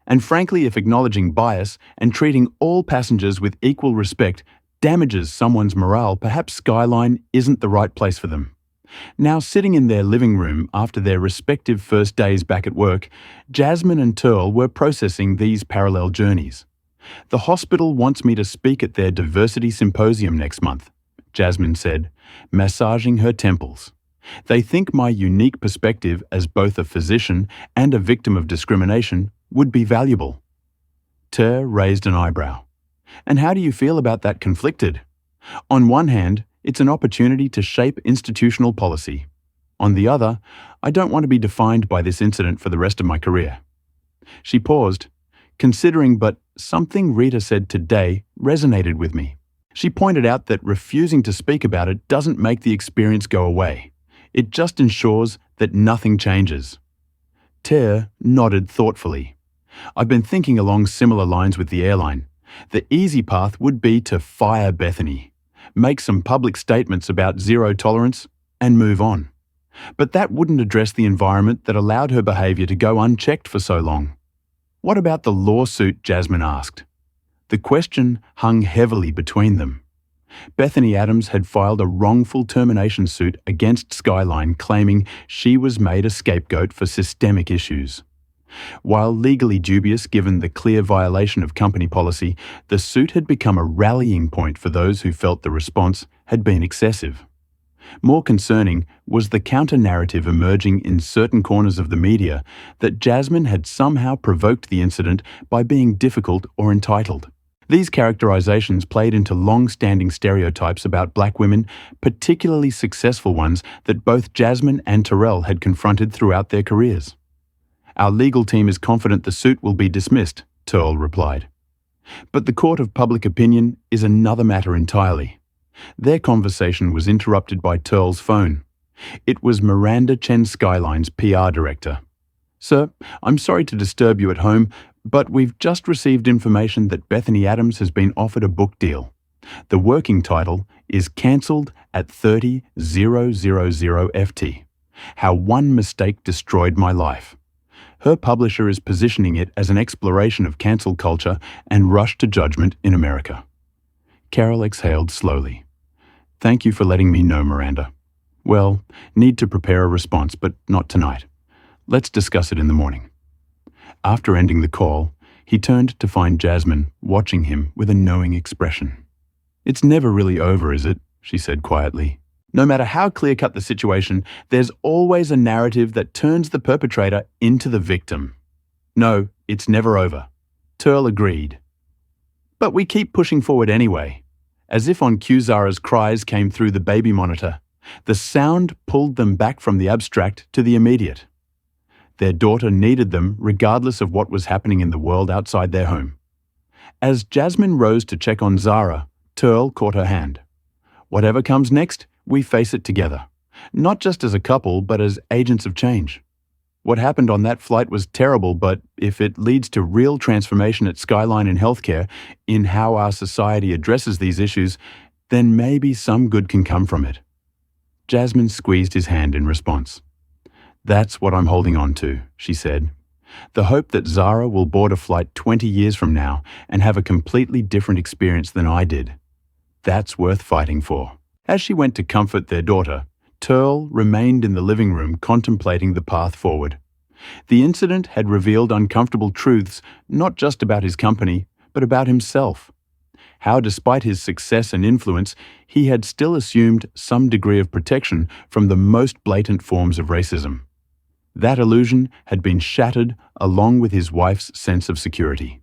And frankly, if acknowledging bias and treating all passengers with equal respect damages someone's morale, perhaps Skyline isn't the right place for them. Now, sitting in their living room after their respective first days back at work, Jasmine and Terrell were processing these parallel journeys. "The hospital wants me to speak at their diversity symposium next month," Jasmine said, massaging her temples. "They think my unique perspective as both a physician and a victim of discrimination would be valuable." Ter raised an eyebrow. "And how do you feel about that conflicted? On one hand, it's an opportunity to shape institutional policy. On the other, I don't want to be defined by this incident for the rest of my career." She paused. considering, but something Rita said today resonated with me. She pointed out that refusing to speak about it doesn't make the experience go away. It just ensures that nothing changes. Ter nodded thoughtfully. I've been thinking along similar lines with the airline. The easy path would be to fire Bethany, make some public statements about zero tolerance, and move on. But that wouldn't address the environment that allowed her behaviour to go unchecked for so long. What about the lawsuit, Jasmine asked. The question hung heavily between them. Bethany Adams had filed a wrongful termination suit against Skyline, claiming she was made a scapegoat for systemic issues. While legally dubious given the clear violation of company policy, the suit had become a rallying point for those who felt the response had been excessive. More concerning was the counter-narrative emerging in certain corners of the media that Jasmine had somehow provoked the incident by being difficult or entitled. These characterizations played into long-standing stereotypes about black women, particularly successful ones that both Jasmine and Terrell had confronted throughout their careers. Our legal team is confident the suit will be dismissed, Terrell replied. But the court of public opinion is another matter entirely. Their conversation was interrupted by Terrell's phone. It was Miranda Chen, Skyline's PR director. Sir, I'm sorry to disturb you at home, but we've just received information that Bethany Adams has been offered a book deal. The working title is Cancelled at 30,000 FT. How One Mistake Destroyed My Life. Her publisher is positioning it as an exploration of cancel culture and rush to judgment in America. Carol exhaled slowly. Thank you for letting me know, Miranda. Well, need to prepare a response, but not tonight. Let's discuss it in the morning. After ending the call, he turned to find Jasmine watching him with a knowing expression. It's never really over, is it? She said quietly. No matter how clear-cut the situation, there's always a narrative that turns the perpetrator into the victim. No, it's never over. Terrell agreed. But we keep pushing forward anyway. As if on cue, Zara's cries came through the baby monitor. The sound pulled them back from the abstract to the immediate. Their daughter needed them regardless of what was happening in the world outside their home. As Jasmine rose to check on Zara, Terrell caught her hand. Whatever comes next, we face it together. Not just as a couple, but as agents of change. What happened on that flight was terrible, but if it leads to real transformation at Skyline in healthcare, in how our society addresses these issues, then maybe some good can come from it. Jasmine squeezed his hand in response. That's what I'm holding on to, she said. The hope that Zara will board a flight 20 years from now and have a completely different experience than I did. That's worth fighting for. As she went to comfort their daughter, Terrell remained in the living room contemplating the path forward. The incident had revealed uncomfortable truths not just about his company, but about himself. How, despite his success and influence, he had still assumed some degree of protection from the most blatant forms of racism. That illusion had been shattered along with his wife's sense of security.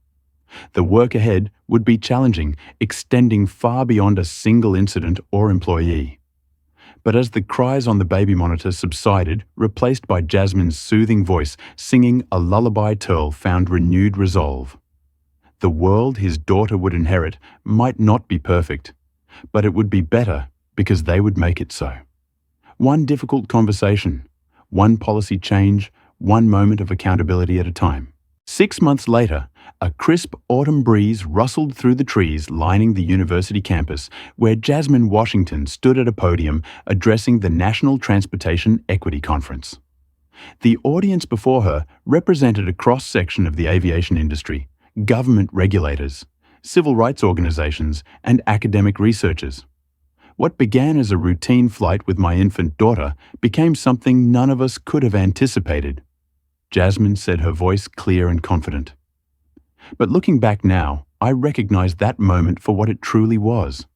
The work ahead would be challenging, extending far beyond a single incident or employee. But as the cries on the baby monitor subsided, replaced by Jasmine's soothing voice singing a lullaby, Terrell found renewed resolve. The world his daughter would inherit might not be perfect, but it would be better because they would make it so. One difficult conversation, one policy change, one moment of accountability at a time. 6 months later, a crisp autumn breeze rustled through the trees lining the university campus, where Jasmine Washington stood at a podium addressing the National Transportation Equity Conference. The audience before her represented a cross-section of the aviation industry, government regulators, civil rights organizations, and academic researchers. What began as a routine flight with my infant daughter became something none of us could have anticipated. Jasmine said, her voice clear and confident. But looking back now, I recognize that moment for what it truly was.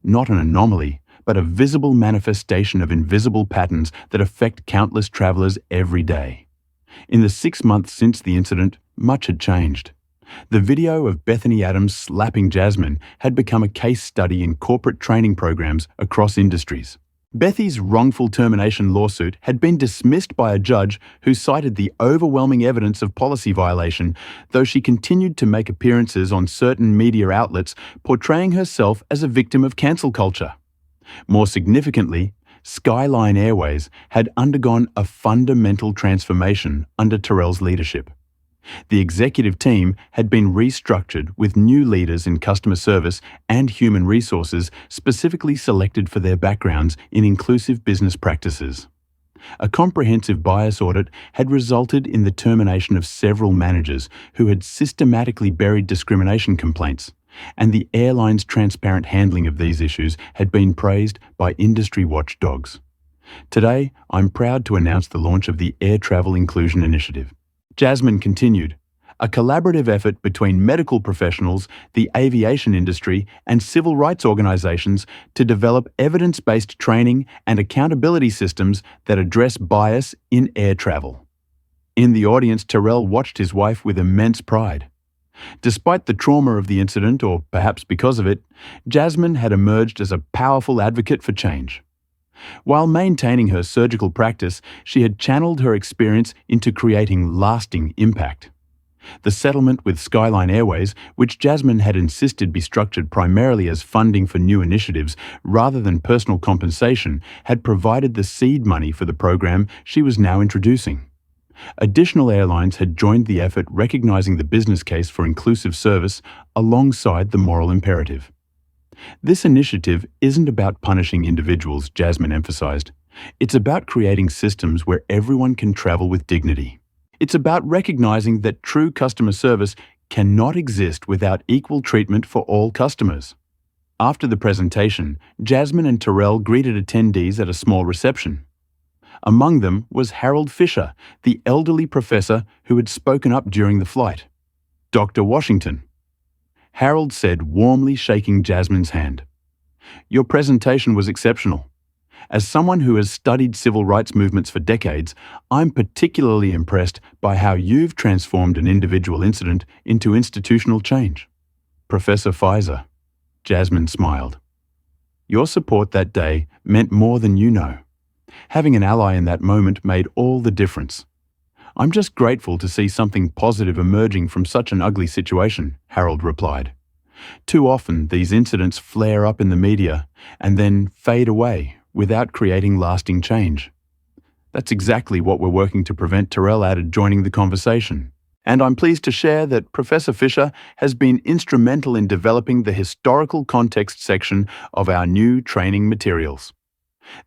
Not an anomaly, but a visible manifestation of invisible patterns that affect countless travelers every day. In the 6 months since the incident, much had changed. The video of Bethany Adams slapping Jasmine had become a case study in corporate training programs across industries. Bethy's wrongful termination lawsuit had been dismissed by a judge who cited the overwhelming evidence of policy violation, though she continued to make appearances on certain media outlets portraying herself as a victim of cancel culture. More significantly, Skyline Airways had undergone a fundamental transformation under Terrell's leadership. The executive team had been restructured with new leaders in customer service and human resources specifically selected for their backgrounds in inclusive business practices. A comprehensive bias audit had resulted in the termination of several managers who had systematically buried discrimination complaints, and the airline's transparent handling of these issues had been praised by industry watchdogs. Today, I'm proud to announce the launch of the Air Travel Inclusion Initiative. Jasmine continued, a collaborative effort between medical professionals, the aviation industry, and civil rights organizations to develop evidence-based training and accountability systems that address bias in air travel. In the audience, Terrell watched his wife with immense pride. Despite the trauma of the incident, or perhaps because of it, Jasmine had emerged as a powerful advocate for change. While maintaining her surgical practice, she had channeled her experience into creating lasting impact. The settlement with Skyline Airways, which Jasmine had insisted be structured primarily as funding for new initiatives rather than personal compensation, had provided the seed money for the program she was now introducing. Additional airlines had joined the effort, recognizing the business case for inclusive service alongside the moral imperative. This initiative isn't about punishing individuals, Jasmine emphasized. It's about creating systems where everyone can travel with dignity. It's about recognizing that true customer service cannot exist without equal treatment for all customers. After the presentation, Jasmine and Terrell greeted attendees at a small reception. Among them was Harold Fisher, the elderly professor who had spoken up during the flight. Dr. Washington. Harold said, warmly shaking Jasmine's hand. Your presentation was exceptional. As someone who has studied civil rights movements for decades, I'm particularly impressed by how you've transformed an individual incident into institutional change. Professor Pfizer. Jasmine smiled. Your support that day meant more than you know. Having an ally in that moment made all the difference. I'm just grateful to see something positive emerging from such an ugly situation, Harold replied. Too often, these incidents flare up in the media and then fade away without creating lasting change. That's exactly what we're working to prevent, Terrell added, joining the conversation. And I'm pleased to share that Professor Fisher has been instrumental in developing the historical context section of our new training materials.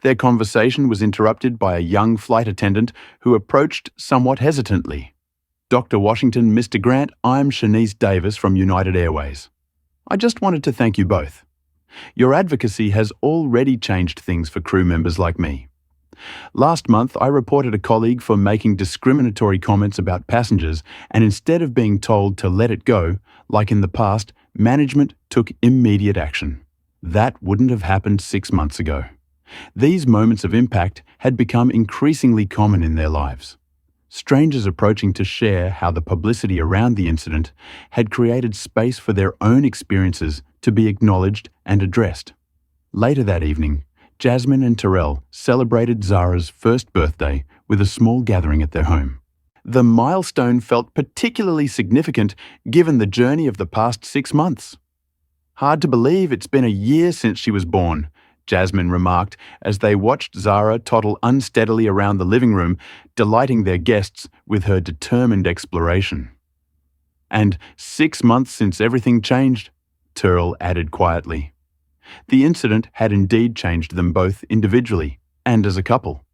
Their conversation was interrupted by a young flight attendant who approached somewhat hesitantly. Dr. Washington, Mr. Grant, I'm Shanice Davis from United Airways. I just wanted to thank you both. Your advocacy has already changed things for crew members like me. Last month, I reported a colleague for making discriminatory comments about passengers, and instead of being told to let it go, like in the past, management took immediate action. That wouldn't have happened 6 months ago. These moments of impact had become increasingly common in their lives. Strangers approaching to share how the publicity around the incident had created space for their own experiences to be acknowledged and addressed. Later that evening, Jasmine and Terrell celebrated Zara's first birthday with a small gathering at their home. The milestone felt particularly significant given the journey of the past 6 months. Hard to believe it's been a year since she was born, Jasmine remarked as they watched Zara toddle unsteadily around the living room, delighting their guests with her determined exploration. And 6 months since everything changed, Terrell added quietly. The incident had indeed changed them both individually and as a couple.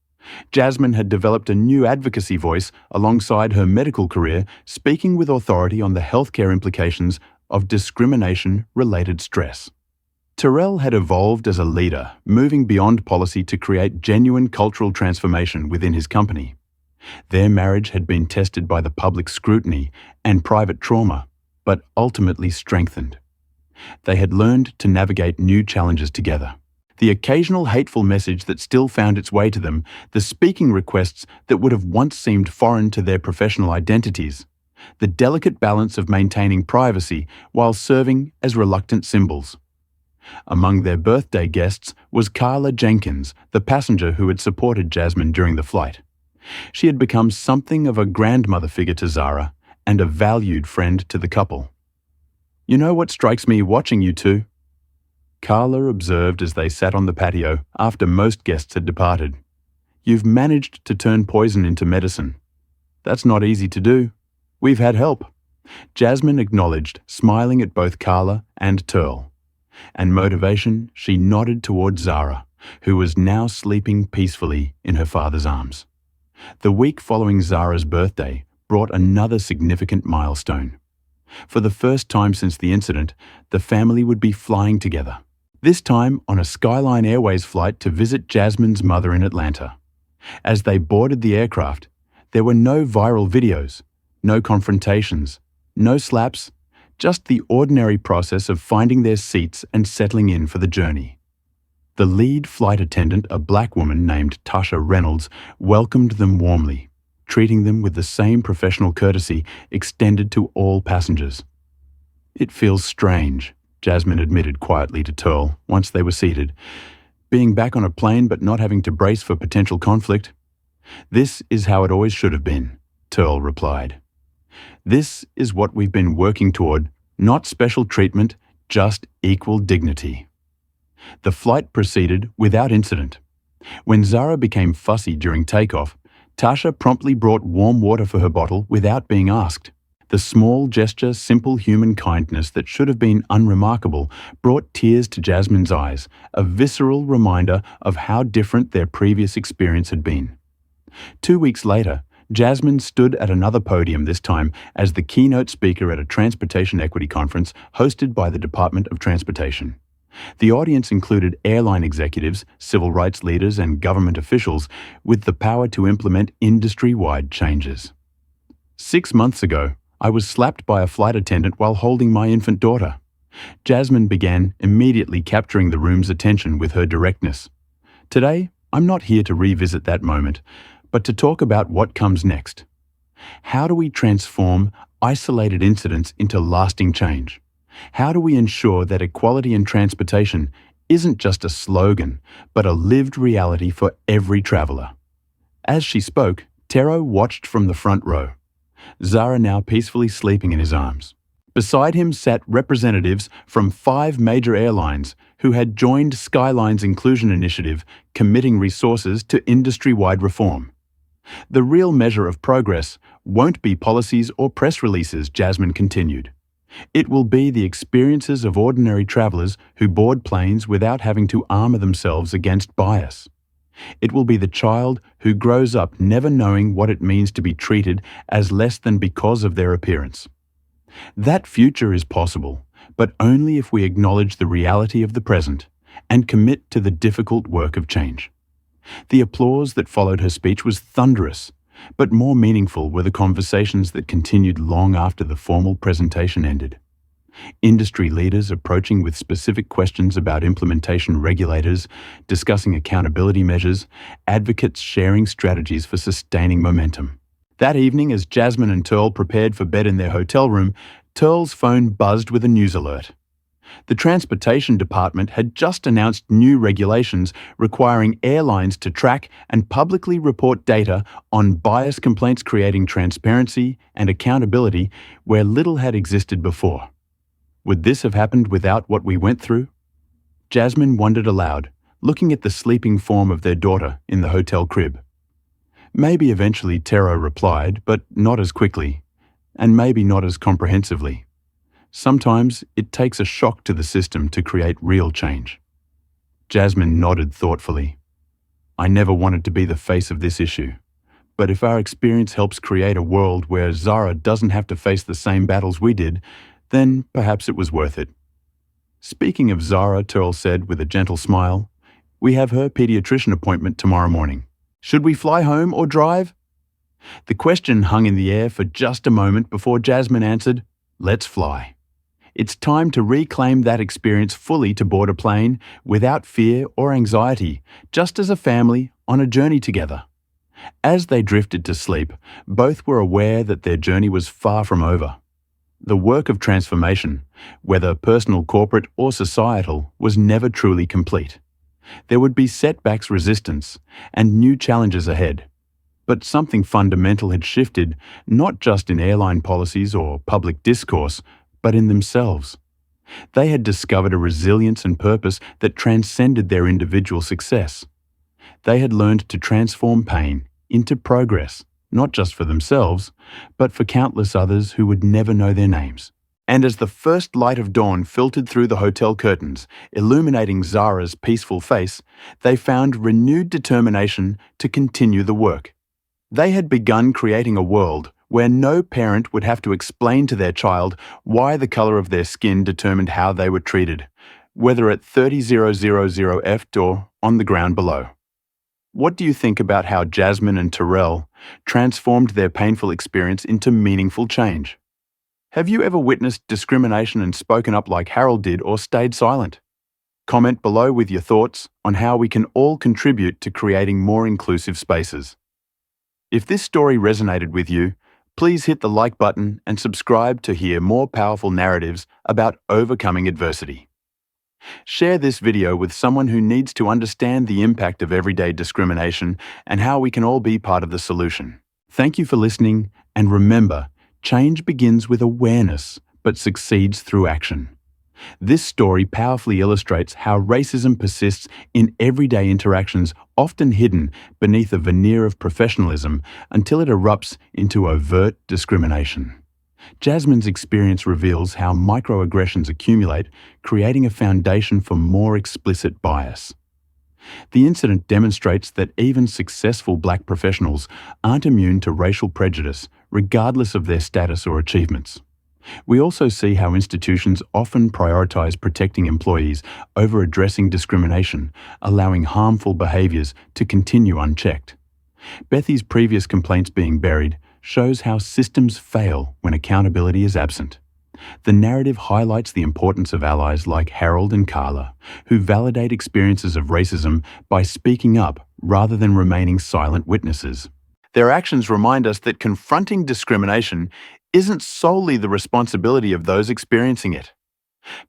Jasmine had developed a new advocacy voice alongside her medical career, speaking with authority on the healthcare implications of discrimination-related stress. Terrell had evolved as a leader, moving beyond policy to create genuine cultural transformation within his company. Their marriage had been tested by the public scrutiny and private trauma, but ultimately strengthened. They had learned to navigate new challenges together. The occasional hateful message that still found its way to them, the speaking requests that would have once seemed foreign to their professional identities, the delicate balance of maintaining privacy while serving as reluctant symbols. Among their birthday guests was Carla Jenkins, the passenger who had supported Jasmine during the flight. She had become something of a grandmother figure to Zara and a valued friend to the couple. "You know what strikes me watching you two?" Carla observed as they sat on the patio after most guests had departed. "You've managed to turn poison into medicine. That's not easy to do. We've had help." Jasmine acknowledged, smiling at both Carla and Turl. And motivation, she nodded toward Zara, who was now sleeping peacefully in her father's arms. The week following Zara's birthday brought another significant milestone. For the first time since the incident, the family would be flying together, this time on a Skyline Airways flight to visit Jasmine's mother in Atlanta. As they boarded the aircraft, there were no viral videos, no confrontations, no slaps, just the ordinary process of finding their seats and settling in for the journey. The lead flight attendant, a black woman named Tasha Reynolds, welcomed them warmly, treating them with the same professional courtesy extended to all passengers. "It feels strange," Jasmine admitted quietly to Turl once they were seated. "Being back on a plane but not having to brace for potential conflict." "This is how it always should have been," Turl replied. "This is what we've been working toward, not special treatment, just equal dignity." The flight proceeded without incident. When Zara became fussy during takeoff, Tasha promptly brought warm water for her bottle without being asked. The small gesture, simple human kindness that should have been unremarkable, brought tears to Jasmine's eyes, a visceral reminder of how different their previous experience had been. 2 weeks later, Jasmine stood at another podium, this time as the keynote speaker at a transportation equity conference hosted by the Department of Transportation. The audience included airline executives, civil rights leaders, and government officials with the power to implement industry-wide changes. 6 months ago, I was slapped by a flight attendant while holding my infant daughter. Jasmine began immediately capturing the room's attention with her directness. Today, I'm not here to revisit that moment, but to talk about what comes next. How do we transform isolated incidents into lasting change? How do we ensure that equality in transportation isn't just a slogan, but a lived reality for every traveler? As she spoke, Tero watched from the front row, Zara now peacefully sleeping in his arms. Beside him sat representatives from 5 major airlines who had joined Skyline's inclusion initiative, committing resources to industry-wide reform. The real measure of progress won't be policies or press releases, Jasmine continued. It will be the experiences of ordinary travelers who board planes without having to armor themselves against bias. It will be the child who grows up never knowing what it means to be treated as less than because of their appearance. That future is possible, but only if we acknowledge the reality of the present and commit to the difficult work of change. The applause that followed her speech was thunderous, but more meaningful were the conversations that continued long after the formal presentation ended. Industry leaders approaching with specific questions about implementation, regulators discussing accountability measures, advocates sharing strategies for sustaining momentum. That evening, as Jasmine and Turl prepared for bed in their hotel room, Turl's phone buzzed with a news alert. The Transportation Department had just announced new regulations requiring airlines to track and publicly report data on bias complaints, creating transparency and accountability where little had existed before. Would this have happened without what we went through? Jasmine wondered aloud, looking at the sleeping form of their daughter in the hotel crib. Maybe eventually, Tero replied, but not as quickly, and maybe not as comprehensively. Sometimes it takes a shock to the system to create real change. Jasmine nodded thoughtfully. I never wanted to be the face of this issue, but if our experience helps create a world where Zara doesn't have to face the same battles we did, then perhaps it was worth it. Speaking of Zara, Turl said with a gentle smile, we have her pediatrician appointment tomorrow morning. Should we fly home or drive? The question hung in the air for just a moment before Jasmine answered, let's fly. It's time to reclaim that experience fully, to board a plane without fear or anxiety, just as a family on a journey together. As they drifted to sleep, both were aware that their journey was far from over. The work of transformation, whether personal, corporate, or societal, was never truly complete. There would be setbacks, resistance, and new challenges ahead. But something fundamental had shifted, not just in airline policies or public discourse, but in themselves. They had discovered a resilience and purpose that transcended their individual success. They had learned to transform pain into progress, not just for themselves, but for countless others who would never know their names. And as the first light of dawn filtered through the hotel curtains, illuminating Zara's peaceful face, they found renewed determination to continue the work. They had begun creating a world where no parent would have to explain to their child why the color of their skin determined how they were treated, whether at 30000F or on the ground below. What do you think about how Jasmine and Terrell transformed their painful experience into meaningful change? Have you ever witnessed discrimination and spoken up like Harold did, or stayed silent? Comment below with your thoughts on how we can all contribute to creating more inclusive spaces. If this story resonated with you, please hit the like button and subscribe to hear more powerful narratives about overcoming adversity. Share this video with someone who needs to understand the impact of everyday discrimination and how we can all be part of the solution. Thank you for listening, and remember, change begins with awareness but succeeds through action. This story powerfully illustrates how racism persists in everyday interactions, often hidden beneath a veneer of professionalism until it erupts into overt discrimination. Jasmine's experience reveals how microaggressions accumulate, creating a foundation for more explicit bias. The incident demonstrates that even successful Black professionals aren't immune to racial prejudice, regardless of their status or achievements. We also see how institutions often prioritize protecting employees over addressing discrimination, allowing harmful behaviors to continue unchecked. Bethy's previous complaints being buried shows how systems fail when accountability is absent. The narrative highlights the importance of allies like Harold and Carla, who validate experiences of racism by speaking up rather than remaining silent witnesses. Their actions remind us that confronting discrimination isn't solely the responsibility of those experiencing it.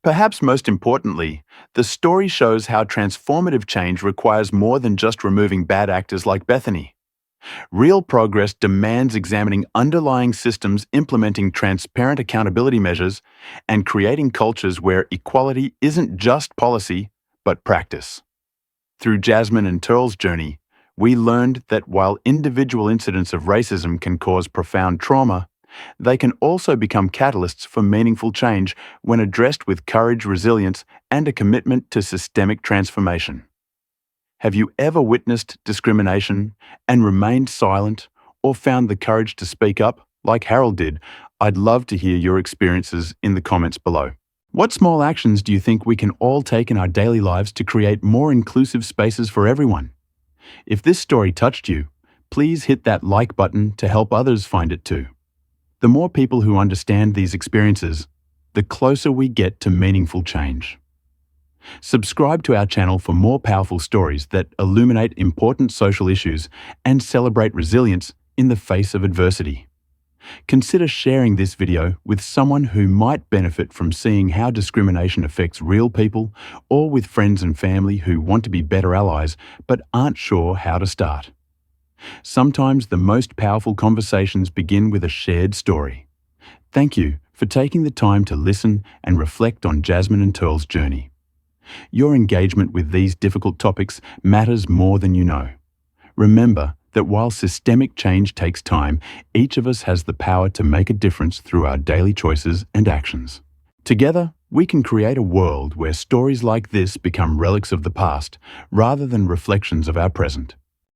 Perhaps most importantly, the story shows how transformative change requires more than just removing bad actors like Bethany. Real progress demands examining underlying systems, implementing transparent accountability measures, and creating cultures where equality isn't just policy, but practice. Through Jasmine and Terrell's journey, we learned that while individual incidents of racism can cause profound trauma, they can also become catalysts for meaningful change when addressed with courage, resilience, and a commitment to systemic transformation. Have you ever witnessed discrimination and remained silent, or found the courage to speak up like Harold did? I'd love to hear your experiences in the comments below. What small actions do you think we can all take in our daily lives to create more inclusive spaces for everyone? If this story touched you, please hit that like button to help others find it too. The more people who understand these experiences, the closer we get to meaningful change. Subscribe to our channel for more powerful stories that illuminate important social issues and celebrate resilience in the face of adversity. Consider sharing this video with someone who might benefit from seeing how discrimination affects real people, or with friends and family who want to be better allies but aren't sure how to start. Sometimes the most powerful conversations begin with a shared story. Thank you for taking the time to listen and reflect on Jasmine and Terrell's journey. Your engagement with these difficult topics matters more than you know. Remember that while systemic change takes time, each of us has the power to make a difference through our daily choices and actions. Together, we can create a world where stories like this become relics of the past rather than reflections of our present.